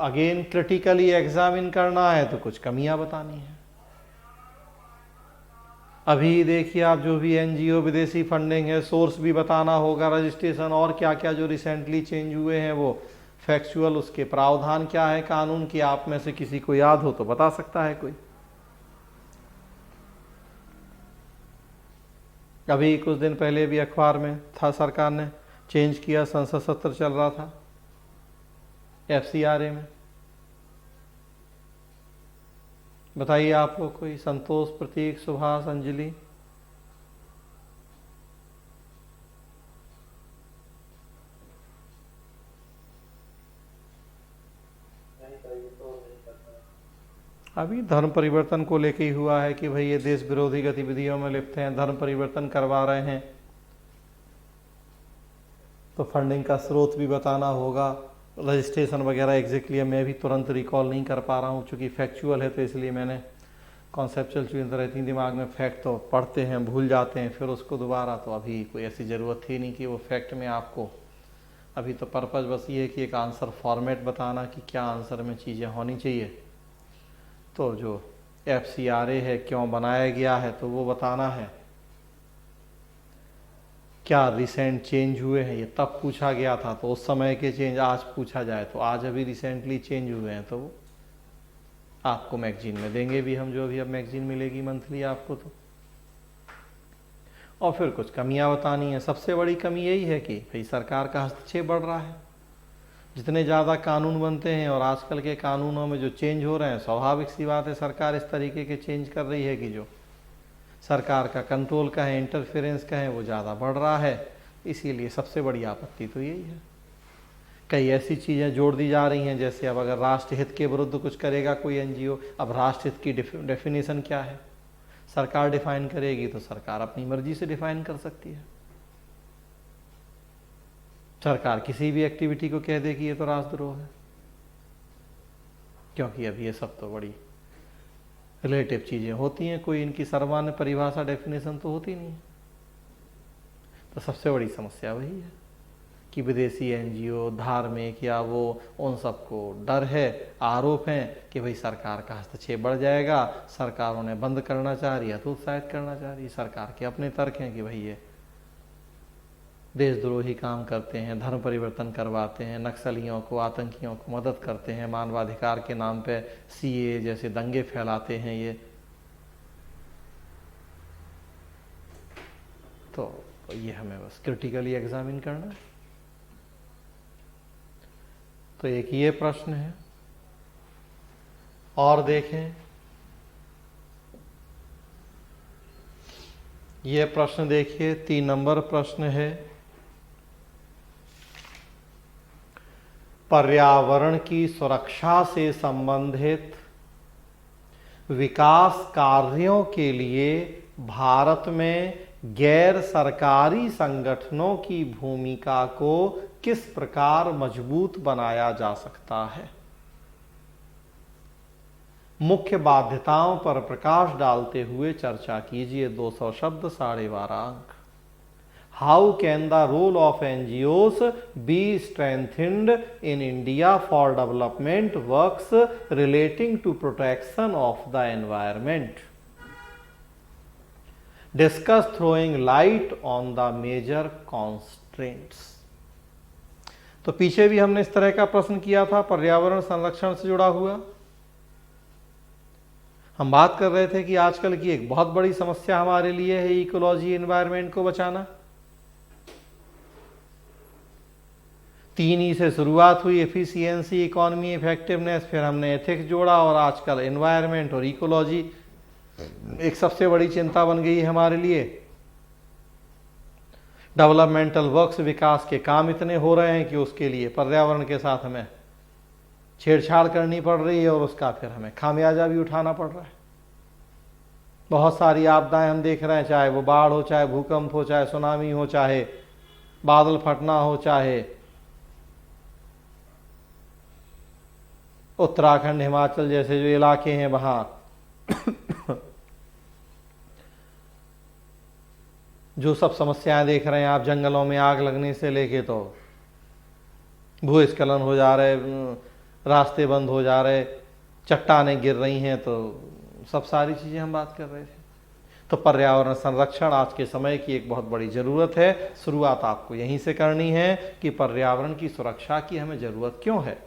अगेन क्रिटिकली एग्जामिन करना है तो कुछ कमियां बतानी है। अभी देखिए, आप जो भी एनजीओ विदेशी फंडिंग है, सोर्स भी बताना होगा, रजिस्ट्रेशन और क्या क्या जो रिसेंटली चेंज हुए हैं वो फैक्चुअल, उसके प्रावधान क्या है कानून की, आप में से किसी को याद हो तो बता सकता है कोई। अभी कुछ दिन पहले भी अखबार में था, सरकार ने चेंज किया, संसद सत्र चल रहा था FCRA में। बताइए आपको कोई, संतोष, प्रतीक, सुभाष, अंजलि? अभी धर्म परिवर्तन को लेके ही हुआ है कि भाई ये देश विरोधी गतिविधियों में लिप्त हैं, धर्म परिवर्तन करवा रहे हैं, तो फंडिंग का स्रोत भी बताना होगा, रजिस्ट्रेशन वगैरह एग्जैक्टली मैं भी तुरंत रिकॉल नहीं कर पा रहा हूँ, चूँकि फैक्चुअल है तो इसलिए मैंने कॉन्सेप्चुअल चीज़ें रहती हैं दिमाग में, फैक्ट तो पढ़ते हैं भूल जाते हैं फिर उसको दोबारा, तो अभी कोई ऐसी ज़रूरत थी नहीं कि वो फैक्ट में आपको, अभी तो पर्पज़ बस ये है कि एक आंसर फॉर्मेट बताना कि क्या आंसर में चीज़ें होनी चाहिए। तो जो FCRA है क्यों बनाया गया है तो वो बताना है, क्या रिसेंट चेंज हुए हैं, ये तब पूछा गया था तो उस समय के चेंज आज पूछा जाए तो आज अभी रिसेंटली चेंज हुए हैं तो वो आपको मैगजीन में देंगे भी हम, जो भी अब मैगजीन मिलेगी मंथली आपको तो। और फिर कुछ कमियां बतानी है। सबसे बड़ी कमी यही है कि भाई सरकार का हस्तक्षेप बढ़ रहा है, जितने ज़्यादा कानून बनते हैं और आजकल के कानूनों में जो चेंज हो रहे हैं, स्वाभाविक सी बात है सरकार इस तरीके के चेंज कर रही है कि जो सरकार का कंट्रोल का है, इंटरफेरेंस का है, वो ज़्यादा बढ़ रहा है। इसीलिए सबसे बड़ी आपत्ति तो यही है। कई ऐसी चीज़ें जोड़ दी जा रही हैं, जैसे अब अगर राष्ट्र हित के विरुद्ध कुछ करेगा कोई एनजीओ, अब राष्ट्र हित की डेफिनेशन क्या है, सरकार डिफाइन करेगी तो सरकार अपनी मर्जी से डिफाइन कर सकती है। सरकार किसी भी एक्टिविटी को कह दे कि ये तो राष्ट्रद्रोह है, क्योंकि अब ये सब तो बड़ी रिलेटिव चीज़ें होती हैं, कोई इनकी सर्वमान्य परिभाषा डेफिनेशन तो होती नहीं है। तो सबसे बड़ी समस्या वही है कि विदेशी एनजीओ, धार्मिक या वो, उन सबको डर है, आरोप हैं कि भाई सरकार का हस्तक्षेप बढ़ जाएगा, सरकार उन्हें बंद करना चाह रही है तो उत्साहित करना चाह रही है। सरकार के अपने तर्क हैं कि भाई ये देशद्रोही काम करते हैं, धर्म परिवर्तन करवाते हैं, नक्सलियों को, आतंकियों को मदद करते हैं, मानवाधिकार के नाम पे सीए जैसे दंगे फैलाते हैं ये। तो तो ये हमें बस क्रिटिकली एग्जामिन करना है। तो एक ये प्रश्न है, और देखें ये प्रश्न देखिए, 3 नंबर प्रश्न है, पर्यावरण की सुरक्षा से संबंधित विकास कार्यों के लिए भारत में गैर सरकारी संगठनों की भूमिका को किस प्रकार मजबूत बनाया जा सकता है। मुख्य बाध्यताओं पर प्रकाश डालते हुए चर्चा कीजिए। 200 शब्द, 12.5 अंक। How can the role of NGOs be strengthened in India for development works relating to protection of the environment. Discuss throwing light on the major constraints. तो पीछे भी हमने इस तरह का प्रश्न किया था पर्यावरण संरक्षण से जुड़ा हुआ। हम बात कर रहे थे कि आजकल की एक बहुत बड़ी समस्या हमारे लिए है इकोलॉजी, एनवायरनमेंट को बचाना। 3 ई से शुरुआत हुई, एफिशिएंसी, इकोनॉमी, इफेक्टिवनेस, फिर हमने एथिक्स जोड़ा और आजकल एनवायरनमेंट और इकोलॉजी एक सबसे बड़ी चिंता बन गई है हमारे लिए। डेवलपमेंटल वर्क्स, विकास के काम इतने हो रहे हैं कि उसके लिए पर्यावरण के साथ हमें छेड़छाड़ करनी पड़ रही है और उसका फिर हमें खामियाजा भी उठाना पड़ रहा है। बहुत सारी आपदाएं हम देख रहे हैं, चाहे वो बाढ़ हो, चाहे भूकंप हो, चाहे सुनामी हो, चाहे बादल फटना हो, चाहे उत्तराखंड, हिमाचल जैसे जो इलाके हैं वहां जो सब समस्याएं देख रहे हैं आप, जंगलों में आग लगने से लेके तो भूस्खलन हो जा रहे, रास्ते बंद हो जा रहे, चट्टानें गिर रही हैं, तो सब सारी चीजें हम बात कर रहे थे। तो पर्यावरण संरक्षण आज के समय की एक बहुत बड़ी जरूरत है। शुरुआत आपको यहीं से करनी है कि पर्यावरण की सुरक्षा की हमें जरूरत क्यों है।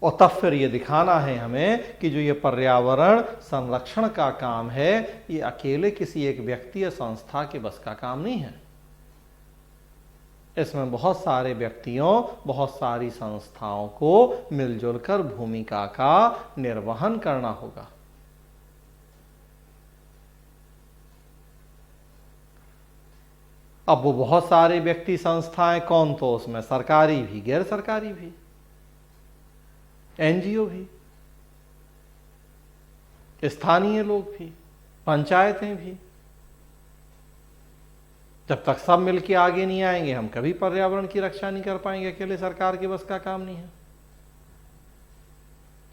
और तब फिर ये दिखाना है हमें कि जो ये पर्यावरण संरक्षण का काम है ये अकेले किसी एक व्यक्ति या संस्था के बस का काम नहीं है। इसमें बहुत सारे व्यक्तियों, बहुत सारी संस्थाओं को मिलजुल कर भूमिका का निर्वहन करना होगा। अब वो बहुत सारे व्यक्ति, संस्थाएं कौन, तो उसमें सरकारी भी, गैर सरकारी भी, एनजीओ भी, स्थानीय लोग भी, पंचायतें भी। जब तक सब मिलके आगे नहीं आएंगे हम कभी पर्यावरण की रक्षा नहीं कर पाएंगे। अकेले सरकार के बस का काम नहीं है।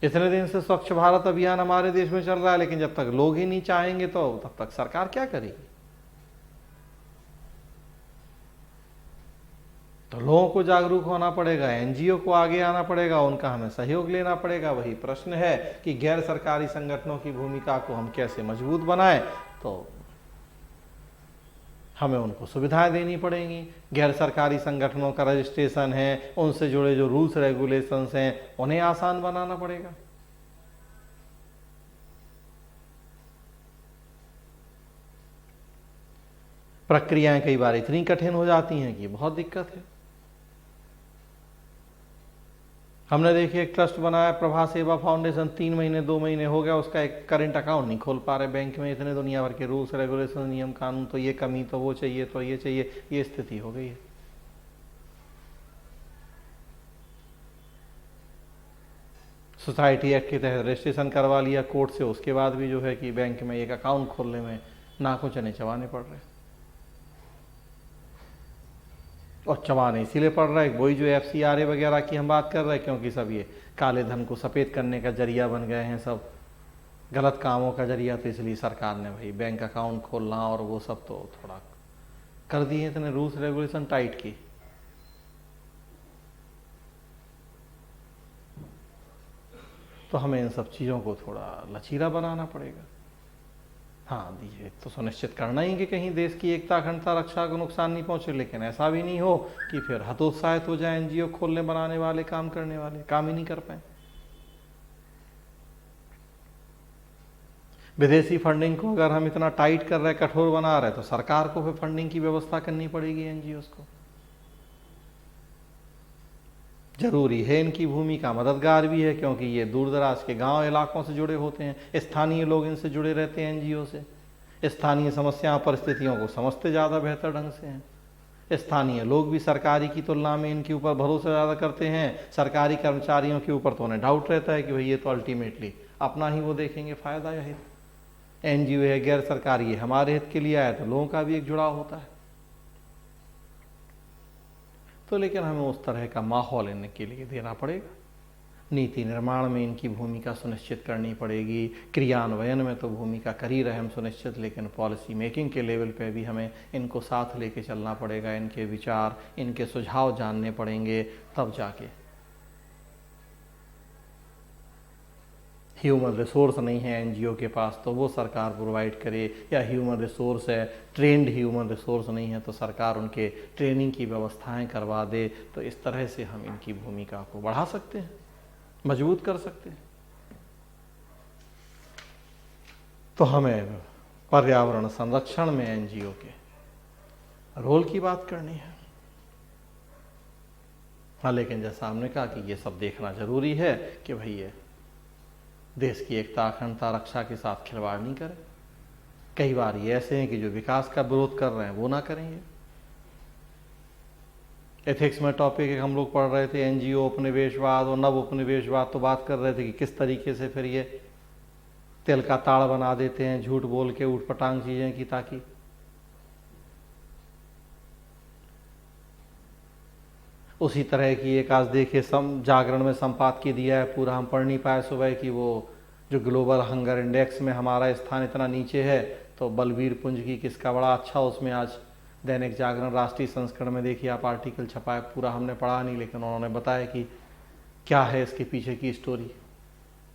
इतने दिन से स्वच्छ भारत अभियान हमारे देश में चल रहा है, लेकिन जब तक लोग ही नहीं चाहेंगे तो तब तक सरकार क्या करेगी। तो लोगों को जागरूक होना पड़ेगा, एनजीओ को आगे आना पड़ेगा, उनका हमें सहयोग लेना पड़ेगा। वही प्रश्न है कि गैर सरकारी संगठनों की भूमिका को हम कैसे मजबूत बनाएं। तो हमें उनको सुविधाएं देनी पड़ेंगी। गैर सरकारी संगठनों का रजिस्ट्रेशन है, उनसे जुड़े जो रूल्स रेगुलेशंस हैं उन्हें आसान बनाना पड़ेगा। प्रक्रियाएं कई बार इतनी कठिन हो जाती हैं कि बहुत दिक्कत है। हमने देखिए एक ट्रस्ट बनाया, प्रभा सेवा फाउंडेशन, 3 महीने 2 महीने हो गया, उसका एक करंट अकाउंट नहीं खोल पा रहे बैंक में। इतने दुनिया भर के रूल्स रेगुलेशन, नियम कानून, तो ये कमी, तो वो चाहिए, तो ये चाहिए, ये स्थिति हो गई है। सोसाइटी एक्ट के तहत रजिस्ट्रेशन करवा लिया कोर्ट से, उसके बाद भी जो है कि बैंक में एक अकाउंट खोलने में नाकों चने चबाने पड़ रहे। और चबाने इसीलिए पड़ रहा है, वही जो FCRA वगैरह की हम बात कर रहे हैं, क्योंकि सब ये काले धन को सफ़ेद करने का जरिया बन गए हैं, सब गलत कामों का जरिया। तो इसलिए सरकार ने भाई बैंक अकाउंट खोलना और वो सब तो थोड़ा कर दिए, इतने रूल्स रेगुलेशन टाइट की। तो हमें इन सब चीज़ों को थोड़ा लचीला बनाना पड़ेगा। हाँ, ये तो सुनिश्चित करना ही कि कहीं देश की एकता, अखंडता, रक्षा को नुकसान नहीं पहुंचे, लेकिन ऐसा भी नहीं हो कि फिर हतोत्साहित हो जाए एनजीओ खोलने बनाने वाले, काम करने वाले, काम ही नहीं कर पाए। विदेशी फंडिंग को अगर हम इतना टाइट कर रहे हैं, कठोर बना रहे हैं, तो सरकार को फिर फंडिंग की व्यवस्था करनी पड़ेगी एनजीओ को। जरूरी है इनकी भूमिका, मददगार भी है, क्योंकि ये दूर दराज के गांव इलाकों से जुड़े होते हैं, स्थानीय लोग इनसे जुड़े रहते हैं एनजीओ से, स्थानीय समस्याओं परिस्थितियों को समझते ज़्यादा बेहतर ढंग से हैं। स्थानीय लोग भी सरकारी की तुलना में इनके ऊपर भरोसा ज़्यादा करते हैं। सरकारी कर्मचारियों के ऊपर तो उन्हें डाउट रहता है कि भाई ये तो अल्टीमेटली अपना ही वो देखेंगे, फ़ायदा या हित। एनजीओ है, गैर सरकारी है, हमारे हित के लिए आया, तो लोगों का भी एक जुड़ाव होता है। तो लेकिन हमें उस तरह का माहौल इनके लिए देना पड़ेगा। नीति निर्माण में इनकी भूमिका सुनिश्चित करनी पड़ेगी, क्रियान्वयन में तो भूमिका कर ही रहे हम सुनिश्चित, लेकिन पॉलिसी मेकिंग के लेवल पे भी हमें इनको साथ लेके चलना पड़ेगा। इनके विचार, इनके सुझाव जानने पड़ेंगे, तब जाके। ह्यूमन रिसोर्स नहीं है एनजीओ के पास तो वो सरकार प्रोवाइड करे, या ह्यूमन रिसोर्स है, ट्रेंड ह्यूमन रिसोर्स नहीं है तो सरकार उनके ट्रेनिंग की व्यवस्थाएं करवा दे। तो इस तरह से हम इनकी भूमिका को बढ़ा सकते हैं, मजबूत कर सकते हैं। तो हमें पर्यावरण संरक्षण में एनजीओ के रोल की बात करनी है। हाँ, लेकिन जैसा हमने कहा कि ये सब देखना जरूरी है कि भाई ये देश की एकता, अखंडता, रक्षा के साथ खिलवाड़ नहीं करें। कई बार ये ऐसे हैं कि जो विकास का विरोध कर रहे हैं वो ना करेंगे। एथिक्स में टॉपिक हम लोग पढ़ रहे थे, एनजीओ उपनिवेशवाद और नव उपनिवेशवाद, तो बात कर रहे थे कि किस तरीके से फिर ये तिल का ताड़ बना देते हैं झूठ बोल के, ऊटपटांग चीजें की, ताकि उसी तरह की एक आज देखिए जागरण में संपादकीय दिया है, पूरा हम पढ़ नहीं पाए सुबह, कि वो जो ग्लोबल हंगर इंडेक्स में हमारा स्थान इतना नीचे है, तो बलबीर पुंज की किसका बड़ा अच्छा उसमें आज दैनिक जागरण राष्ट्रीय संस्करण में देखिए आप आर्टिकल छपा है, पूरा हमने पढ़ा नहीं, लेकिन उन्होंने बताया कि क्या है इसके पीछे की स्टोरी,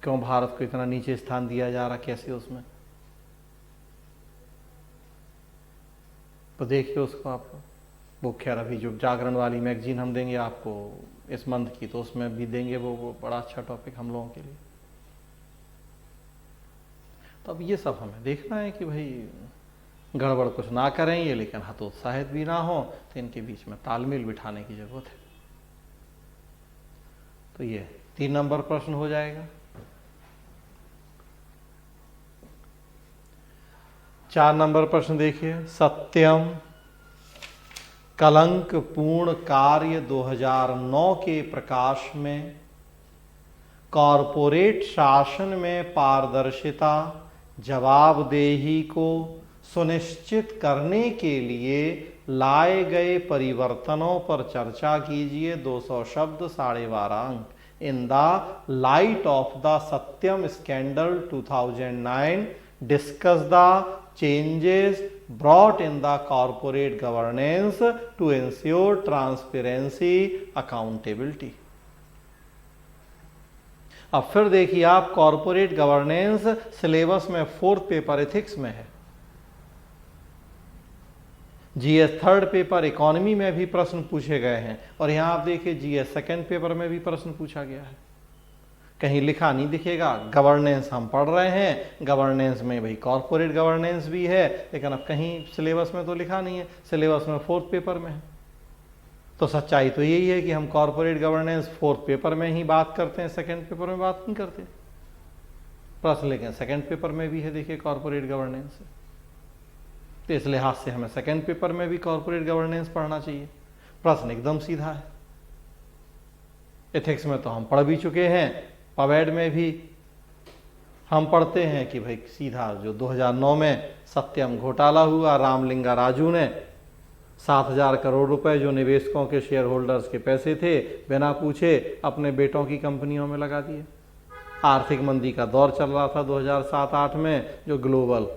क्यों भारत को इतना नीचे स्थान दिया जा रहा, कैसे उसमें। तो देखिए उसको आप, वो खैर अभी जो जागरण वाली मैगजीन हम देंगे आपको इस मंथ की, तो उसमें भी देंगे, वो बड़ा अच्छा टॉपिक हम लोगों के लिए। तो अब ये सब हमें देखना है कि भाई गड़बड़ कुछ ना करें ये, लेकिन हतोत्साहित भी ना हो, तो इनके बीच में तालमेल बिठाने की जरूरत है। तो ये 3 नंबर प्रश्न हो जाएगा। 4 नंबर प्रश्न देखिए, सत्यम कलंक पूर्ण कार्य 2009 के प्रकाश में कॉरपोरेट शासन में पारदर्शिता, जवाबदेही को सुनिश्चित करने के लिए लाए गए परिवर्तनों पर चर्चा कीजिए। 200 शब्द, 12.5 अंक। In the light of the Satyam scandal 2009 discuss the changes brought in the corporate governance to ensure transparency, accountability। अब फिर देखिए आप, कॉरपोरेट गवर्नेंस सिलेबस में 4th पेपर एथिक्स में है, जीएस 3rd पेपर इकोनॉमी में भी प्रश्न पूछे गए हैं, और यहां आप देखिए जीएस 2nd पेपर में भी प्रश्न पूछा गया है। कहीं लिखा नहीं दिखेगा, गवर्नेंस हम पढ़ रहे हैं, गवर्नेंस में भाई कॉर्पोरेट गवर्नेंस भी है, लेकिन अब कहीं सिलेबस में तो लिखा नहीं है, सिलेबस में 4th पेपर में है। तो सच्चाई तो यही है कि हम कॉर्पोरेट गवर्नेंस 4th पेपर में ही बात करते हैं, 2nd पेपर में बात नहीं करते प्रश्न, लेकिन 2nd पेपर में भी है देखिए कॉर्पोरेट गवर्नेंस। तो इस लिहाज से हमें 2nd पेपर में भी कॉर्पोरेट गवर्नेंस पढ़ना चाहिए। प्रश्न एकदम सीधा है। एथिक्स में तो हम पढ़ भी चुके हैं, पवेड में भी हम पढ़ते हैं कि भाई सीधा जो 2009 में सत्यम घोटाला हुआ, रामलिंगा राजू ने 7,000 करोड़ रुपए जो निवेशकों के शेयर होल्डर्स के पैसे थे बिना पूछे अपने बेटों की कंपनियों में लगा दिए। आर्थिक मंदी का दौर चल रहा था 2007-8 में, जो ग्लोबल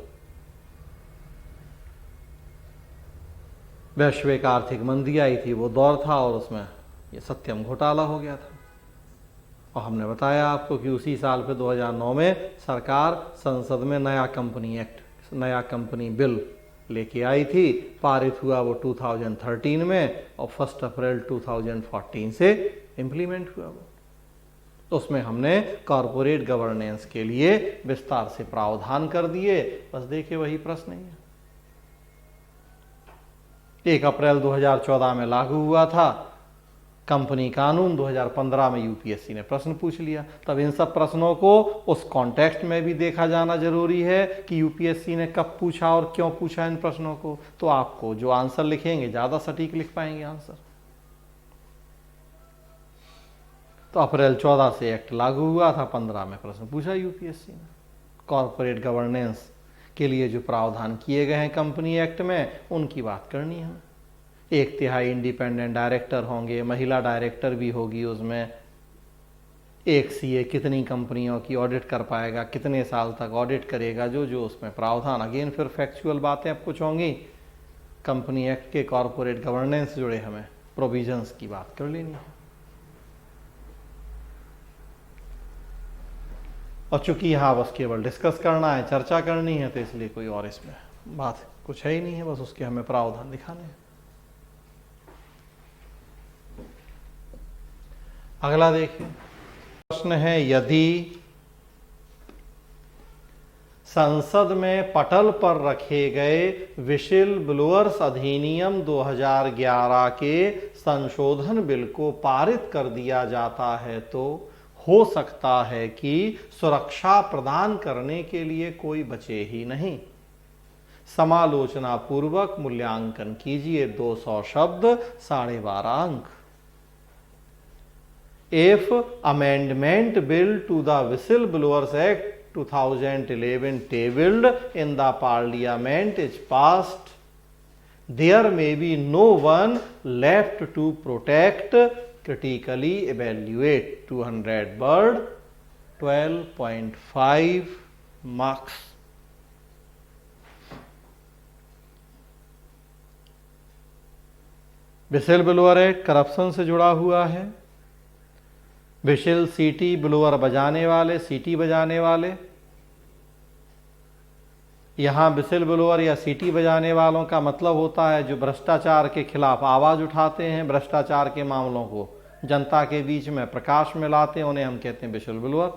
वैश्विक आर्थिक मंदी आई थी वो दौर था, और उसमें ये सत्यम घोटाला हो गया था। और हमने बताया आपको कि उसी साल पे 2009 में सरकार संसद में नया कंपनी एक्ट, नया कंपनी बिल लेके आई थी, पारित हुआ वो 2013 में, और 1 अप्रैल 2014 से इम्प्लीमेंट हुआ वो। तो उसमें हमने कॉरपोरेट गवर्नेंस के लिए विस्तार से प्रावधान कर दिए। बस देखिए वही प्रश्न ही है। 1 अप्रैल 2014 में लागू हुआ था कंपनी कानून, 2015 में यूपीएससी ने प्रश्न पूछ लिया। तब इन सब प्रश्नों को उस कॉन्टेक्स्ट में भी देखा जाना जरूरी है कि यूपीएससी ने कब पूछा और क्यों पूछा इन प्रश्नों को। तो आपको जो आंसर लिखेंगे ज़्यादा सटीक लिख पाएंगे आंसर। तो अप्रैल 14 से एक्ट लागू हुआ था, 15 में प्रश्न पूछा यूपीएससी ने। कॉरपोरेट गवर्नेंस के लिए जो प्रावधान किए गए हैं कंपनी एक्ट में, उनकी बात करनी है। 1/3 इंडिपेंडेंट डायरेक्टर होंगे, महिला डायरेक्टर भी होगी उसमें। एक सीए कितनी कंपनियों की ऑडिट कर पाएगा, कितने साल तक ऑडिट करेगा, जो जो उसमें प्रावधान। अगेन फिर फैक्चुअल बातें अब कुछ होंगी। कंपनी एक्ट के कॉरपोरेट गवर्नेंस से जुड़े हमें प्रोविजंस की बात कर लेनी है। और चूंकि यहाँ बस केवल डिस्कस करना है, चर्चा करनी है, तो इसलिए कोई और इसमें बात कुछ है ही नहीं है, बस उसके हमें प्रावधान दिखाने हैं। अगला देखिए, प्रश्न है यदि संसद में पटल पर रखे गए व्हिसिल ब्लोअर्स अधिनियम 2011 के संशोधन बिल को पारित कर दिया जाता है तो हो सकता है कि सुरक्षा प्रदान करने के लिए कोई बचे ही नहीं। समालोचना पूर्वक मूल्यांकन कीजिए। 200 शब्द, 12.5 अंक। If amendment bill to the Whistleblowers Act 2011 tabled in the parliament is passed, there may be no one left to protect, critically evaluate। 200 word, 12.5 marks। Whistle blower act corruption से जुड़ा हुआ है। व्हिसिल सीटी ब्लोअर बजाने वाले, सीटी बजाने वाले। यहां व्हिसिल ब्लोअर या सीटी बजाने वालों का मतलब होता है जो भ्रष्टाचार के खिलाफ आवाज उठाते हैं, भ्रष्टाचार के मामलों को जनता के बीच में प्रकाश में लाते हैं, उन्हें हम कहते हैं व्हिसिल ब्लोअर।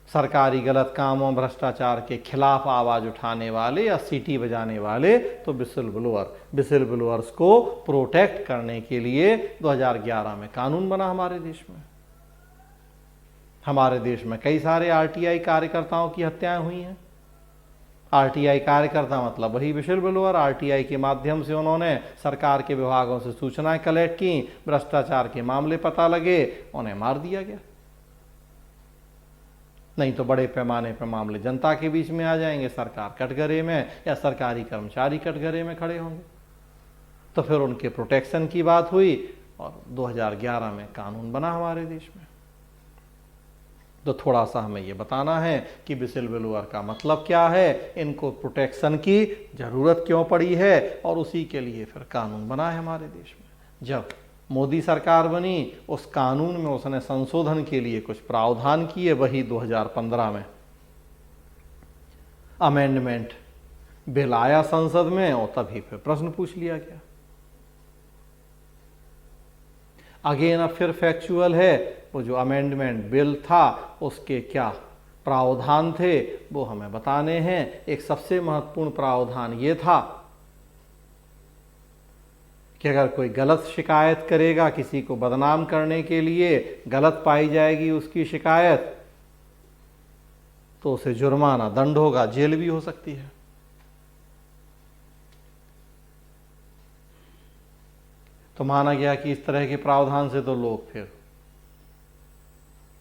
सरकारी गलत कामों, भ्रष्टाचार के खिलाफ आवाज उठाने वाले या सीटी बजाने वाले तो व्हिसिल ब्लोअर। व्हिसिल ब्लोअर्स को प्रोटेक्ट करने के लिए 2011 में कानून बना हमारे देश में। हमारे देश में कई सारे आरटीआई कार्यकर्ताओं की हत्याएं हुई हैं। आरटीआई कार्यकर्ता मतलब वही व्हिसिल ब्लोअर। आरटीआई के माध्यम से उन्होंने सरकार के विभागों से सूचनाएं कलेक्ट की, भ्रष्टाचार के मामले पता लगे, उन्हें मार दिया गया। नहीं तो बड़े पैमाने पर मामले जनता के बीच में आ जाएंगे, सरकार कटघरे में या सरकारी कर्मचारी कटघरे में खड़े होंगे। तो फिर उनके प्रोटेक्शन की बात हुई और 2011 में कानून बना हमारे देश में। तो थोड़ा सा हमें ये बताना है कि व्हिसिल ब्लोअर का मतलब क्या है, इनको प्रोटेक्शन की जरूरत क्यों पड़ी है, और उसी के लिए फिर कानून बना है हमारे देश में। जब मोदी सरकार बनी, उस कानून में उसने संशोधन के लिए कुछ प्रावधान किए। वही 2015 में अमेंडमेंट बिल आया संसद में और तभी फिर प्रश्न पूछ लिया गया। अगेन अब फिर फैक्चुअल है, वो जो अमेंडमेंट बिल था उसके क्या प्रावधान थे वो हमें बताने हैं। एक सबसे महत्वपूर्ण प्रावधान ये था कि अगर कोई गलत शिकायत करेगा, किसी को बदनाम करने के लिए गलत पाई जाएगी उसकी शिकायत, तो उसे जुर्माना, दंड होगा, जेल भी हो सकती है। तो माना गया कि इस तरह के प्रावधान से तो लोग फिर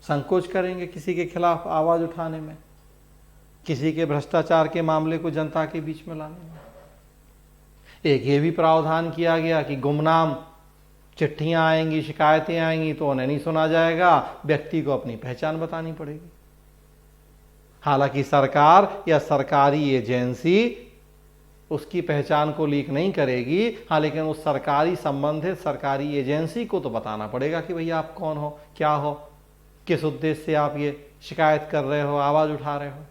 संकोच करेंगे किसी के खिलाफ आवाज उठाने में, किसी के भ्रष्टाचार के मामले को जनता के बीच में लाने में। एक ये भी प्रावधान किया गया कि गुमनाम चिट्ठियां आएंगी, शिकायतें आएंगी तो उन्हें नहीं सुना जाएगा, व्यक्ति को अपनी पहचान बतानी पड़ेगी। हालांकि सरकार या सरकारी एजेंसी उसकी पहचान को लीक नहीं करेगी, हाँ, लेकिन उस सरकारी संबंधित सरकारी एजेंसी को तो बताना पड़ेगा कि भैया आप कौन हो, क्या हो, किस उद्देश्य से आप ये शिकायत कर रहे हो, आवाज उठा रहे हो।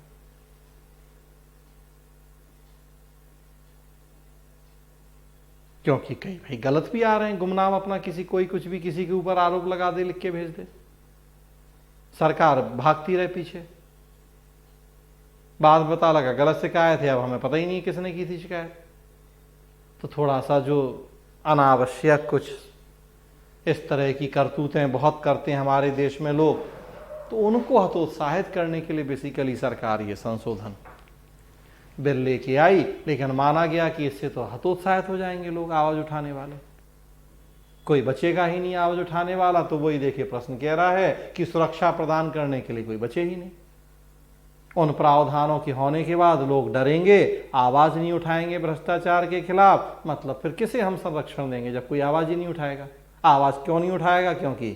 क्योंकि कई भाई गलत भी आ रहे हैं, गुमनाम अपना किसी, कोई कुछ भी किसी के ऊपर आरोप लगा दे, लिख के भेज दे। सरकार भागती रहे पीछे, बाद में पता लगा गलत शिकायत है, अब हमें पता ही नहीं किसने की थी शिकायत। तो थोड़ा सा जो अनावश्यक कुछ इस तरह की करतूतें बहुत करते हैं हमारे देश में लोग, तो उनको हतोत्साहित करने के लिए बेसिकली सरकार ये संशोधन बिल लेके आई। लेकिन माना गया कि इससे तो हतोत्साहित हो जाएंगे लोग, आवाज उठाने वाले, कोई बचेगा ही नहीं आवाज उठाने वाला। तो वही देखिए प्रश्न कह रहा है कि सुरक्षा प्रदान करने के लिए कोई बचे ही नहीं। उन प्रावधानों के होने के बाद लोग डरेंगे, आवाज नहीं उठाएंगे भ्रष्टाचार के खिलाफ, मतलब फिर किसे हम संरक्षण देंगे जब कोई आवाज ही नहीं उठाएगा। आवाज क्यों नहीं उठाएगा? क्योंकि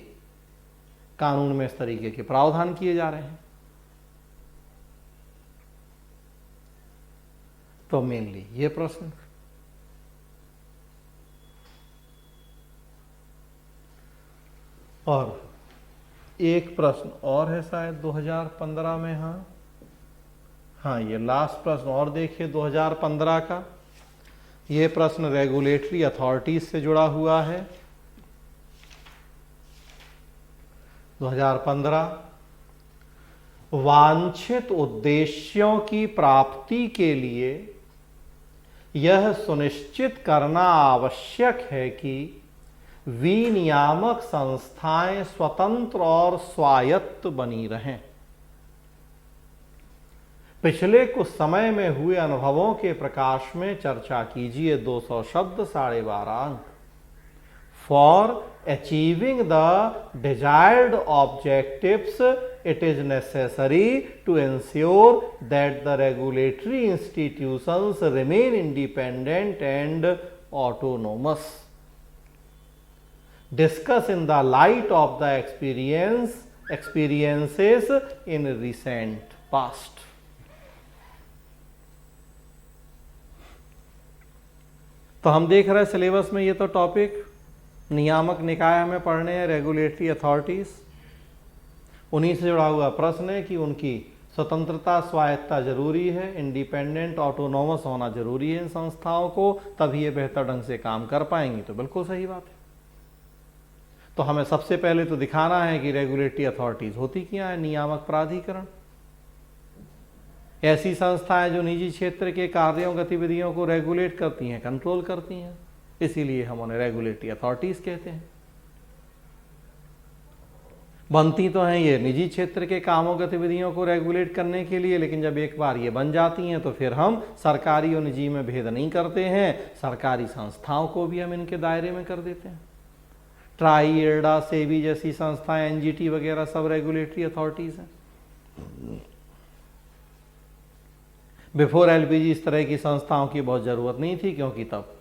कानून में इस तरीके के प्रावधान किए जा रहे हैं। तो मेनली ये प्रश्न। और एक प्रश्न और है शायद 2015 में, हाँ ये लास्ट प्रश्न और देखिए 2015 का। ये प्रश्न रेगुलेटरी अथॉरिटीज से जुड़ा हुआ है। 2015, वांछित उद्देश्यों की प्राप्ति के लिए यह सुनिश्चित करना आवश्यक है कि विनियामक संस्थाएं स्वतंत्र और स्वायत्त बनी रहें। पिछले कुछ समय में हुए अनुभवों के प्रकाश में चर्चा कीजिए। 200 शब्द, 12.5 अंक। For achieving the desired objectives it is necessary to ensure that the regulatory institutions remain independent and autonomous. Discuss in the light of the experiences in recent past. तो हम देख रहे हैं सिलेबस में ये तो टॉपिक नियामक निकाय हमें पढ़ने हैं, रेगुलेटरी अथॉरिटीज। उन्हीं से जुड़ा हुआ प्रश्न है कि उनकी स्वतंत्रता स्वायत्तता जरूरी है, इंडिपेंडेंट ऑटोनोमस होना जरूरी है इन संस्थाओं को, तभी ये बेहतर ढंग से काम कर पाएंगी। तो बिल्कुल सही बात है। तो हमें सबसे पहले तो दिखाना है कि रेगुलेटरी अथॉरिटीज होती क्या है। नियामक प्राधिकरण ऐसी संस्थाएं जो निजी क्षेत्र के कार्यों गतिविधियों को रेगुलेट करती हैं, कंट्रोल करती हैं, इसीलिए हम उन्हें रेगुलेटरी अथॉरिटीज कहते हैं। बनती तो हैं ये निजी क्षेत्र के कामों गतिविधियों को रेगुलेट करने के लिए, लेकिन जब एक बार ये बन जाती हैं तो फिर हम सरकारी और निजी में भेद नहीं करते हैं, सरकारी संस्थाओं को भी हम इनके दायरे में कर देते हैं। ट्राई, इरडा, सेबी जैसी संस्थाएं, एनजीटी वगैरह सब रेगुलेटरी अथॉरिटीज हैं। बिफोर एलपीजी इस तरह की संस्थाओं की बहुत जरूरत नहीं थी, क्योंकि तब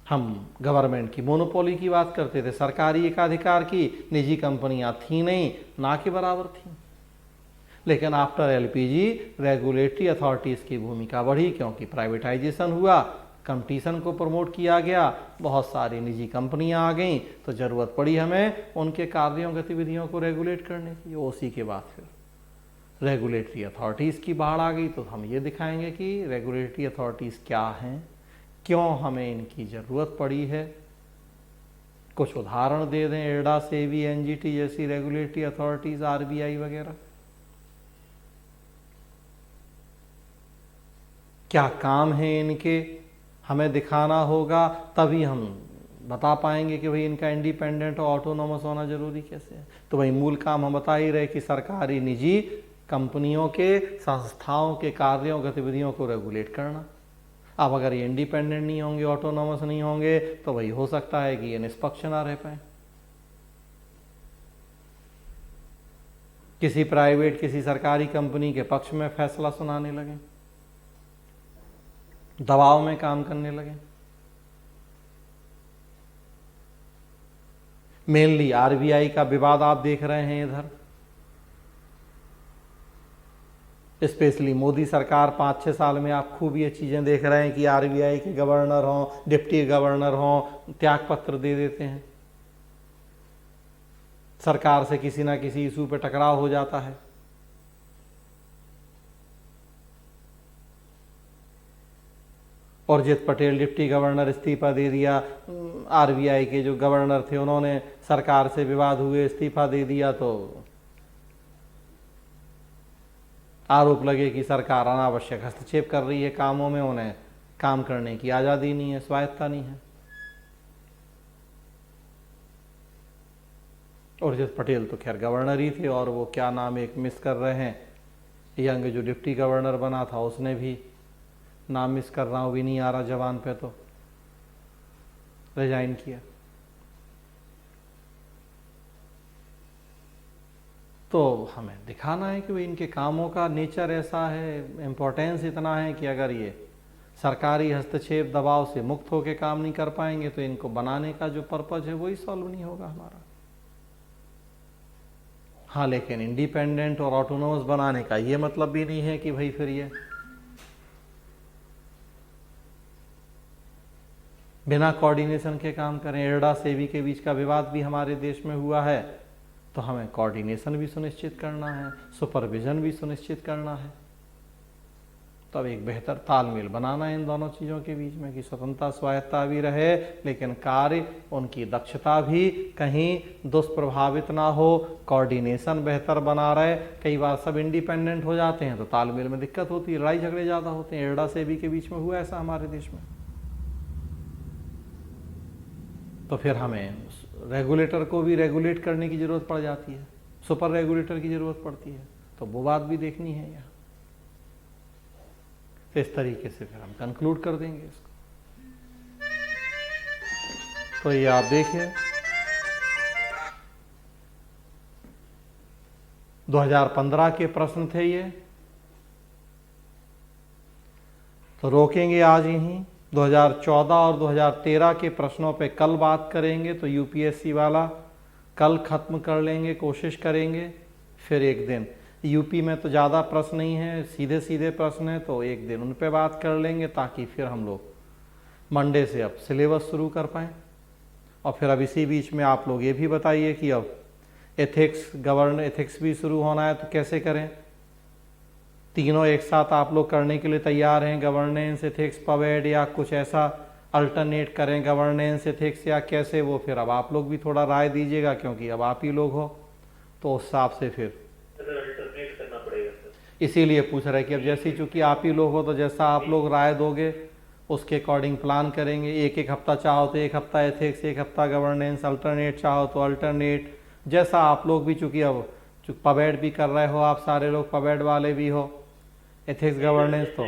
हम गवर्नमेंट की मोनोपोली की बात करते थे, सरकारी एकाधिकार की, निजी कंपनियां थी नहीं, ना के बराबर थी। लेकिन आफ्टर एलपीजी रेगुलेटरी अथॉरिटीज की भूमिका बढ़ी, क्योंकि प्राइवेटाइजेशन हुआ, कंपटीशन को प्रमोट किया गया, बहुत सारी निजी कंपनियां आ गईं, तो जरूरत पड़ी हमें उनके कार्यों गतिविधियों को रेगुलेट करने की। उसी के बाद फिर रेगुलेटरी अथॉरिटीज की बाढ़ आ गई। तो हम ये दिखाएंगे कि रेगुलेटरी अथॉरिटीज क्या हैं, क्यों हमें इनकी जरूरत पड़ी है। कुछ उदाहरण दे दें, इरडा, सेबी, एनजीटी जैसी रेगुलेटरी अथॉरिटीज, आरबीआई वगैरह, क्या काम है इनके, हमें दिखाना होगा, तभी हम बता पाएंगे कि भाई इनका इंडिपेंडेंट और ऑटोनोमस होना जरूरी कैसे है। तो भाई मूल काम हम बता ही रहे कि सरकारी निजी कंपनियों के, संस्थाओं के कार्यों गतिविधियों को रेगुलेट करना। अब अगर ये इंडिपेंडेंट नहीं होंगे, ऑटोनोमस नहीं होंगे, तो भाई हो सकता है कि ये निष्पक्ष ना रह पाए, किसी प्राइवेट, किसी सरकारी कंपनी के पक्ष में फैसला सुनाने लगे, दबाव में काम करने लगे। मेनली आरबीआई का विवाद आप देख रहे हैं इधर, स्पेशली मोदी सरकार 5-6 साल में आप खूब ये चीजें देख रहे हैं कि आरबीआई के गवर्नर हों, डिप्टी गवर्नर हों, त्यागपत्र दे देते हैं, सरकार से किसी ना किसी इशू पे टकराव हो जाता है। उर्जित पटेल डिप्टी गवर्नर इस्तीफा दे दिया, आरबीआई के जो गवर्नर थे उन्होंने सरकार से विवाद हुए इस्तीफा दे दिया, तो आरोप लगे कि सरकार अनावश्यक हस्तक्षेप कर रही है कामों में, उन्हें काम करने की आज़ादी नहीं है, स्वायत्ता नहीं है। उर्जित पटेल तो खैर गवर्नर ही थे, और वो क्या नाम एक मिस कर रहे हैं, यंग जो डिप्टी गवर्नर बना था उसने भी नाम मिस कर रहा हूँ, भी नहीं आ रहा जवान पे, तो रिजाइन किया। तो हमें दिखाना है कि भाई इनके कामों का नेचर ऐसा है, इम्पोर्टेंस इतना है कि अगर ये सरकारी हस्तक्षेप दबाव से मुक्त होकर काम नहीं कर पाएंगे तो इनको बनाने का जो पर्पज है वही सॉल्व नहीं होगा हमारा। हाँ, लेकिन इंडिपेंडेंट और ऑटोनोमस बनाने का ये मतलब भी नहीं है कि भाई फिर ये बिना कोऑर्डिनेशन के काम करें। एरडा सेबी के बीच का विवाद भी हमारे देश में हुआ है, तो हमें कोऑर्डिनेशन भी सुनिश्चित करना है, सुपरविजन भी सुनिश्चित करना है। तब एक बेहतर तालमेल बनाना है इन दोनों चीज़ों के बीच में कि स्वतंत्रता स्वायत्ता भी रहे, लेकिन कार्य उनकी दक्षता भी कहीं दुष्प्रभावित ना हो, कोऑर्डिनेशन बेहतर बना रहे। कई बार सब इंडिपेंडेंट हो जाते हैं तो तालमेल में दिक्कत होती है, लड़ाई झगड़े ज़्यादा होते हैं। एरडा सेबी के बीच में हुआ ऐसा हमारे देश में। तो फिर हमें रेगुलेटर को भी रेगुलेट करने की ज़रूरत पड़ जाती है, सुपर रेगुलेटर की ज़रूरत पड़ती है, तो वो बात भी देखनी है यहाँ। तो इस तरीके से फिर हम कंक्लूड कर देंगे इसको। तो ये आप देखिए 2015 के प्रश्न थे ये, तो रोकेंगे आज यहीं। 2014 और 2013 के प्रश्नों पे कल बात करेंगे, तो यूपीएससी वाला कल खत्म कर लेंगे, कोशिश करेंगे। फिर एक दिन यूपी में तो ज़्यादा प्रश्न नहीं है, सीधे सीधे प्रश्न है, तो एक दिन उन पे बात कर लेंगे ताकि फिर हम लोग मंडे से अब सिलेबस शुरू कर पाएँ। और फिर अब इसी बीच में आप लोग ये भी बताइए कि अब एथिक्स भी शुरू होना है, तो कैसे करें। तीनों एक साथ आप लोग करने के लिए तैयार हैं, गवर्नेंस, एथिक्स, पवेड, या कुछ ऐसा अल्टरनेट करें गवर्नेंस, एथिक्स, या कैसे, वो फिर अब आप लोग भी थोड़ा राय दीजिएगा, क्योंकि अब आप ही लोग हो, तो उस हिसाब से फिर अल्टरनेट करना पड़ेगा सर। इसीलिए पूछ रहे कि अब जैसे चूंकि आप ही लोग हो, तो जैसा आप लोग राय दोगे उसके अकॉर्डिंग प्लान करेंगे। एक हफ्ता चाहो तो एक हफ्ता एथिक्स, एक हफ्ता गवर्नेंस, अल्टरनेट चाहो तो अल्टरनेट, जैसा आप लोग भी, चूंकि अब पवेड भी कर रहे हो, आप सारे लोग पवेड वाले भी हो, एथिक्स, गवर्नेंस, तो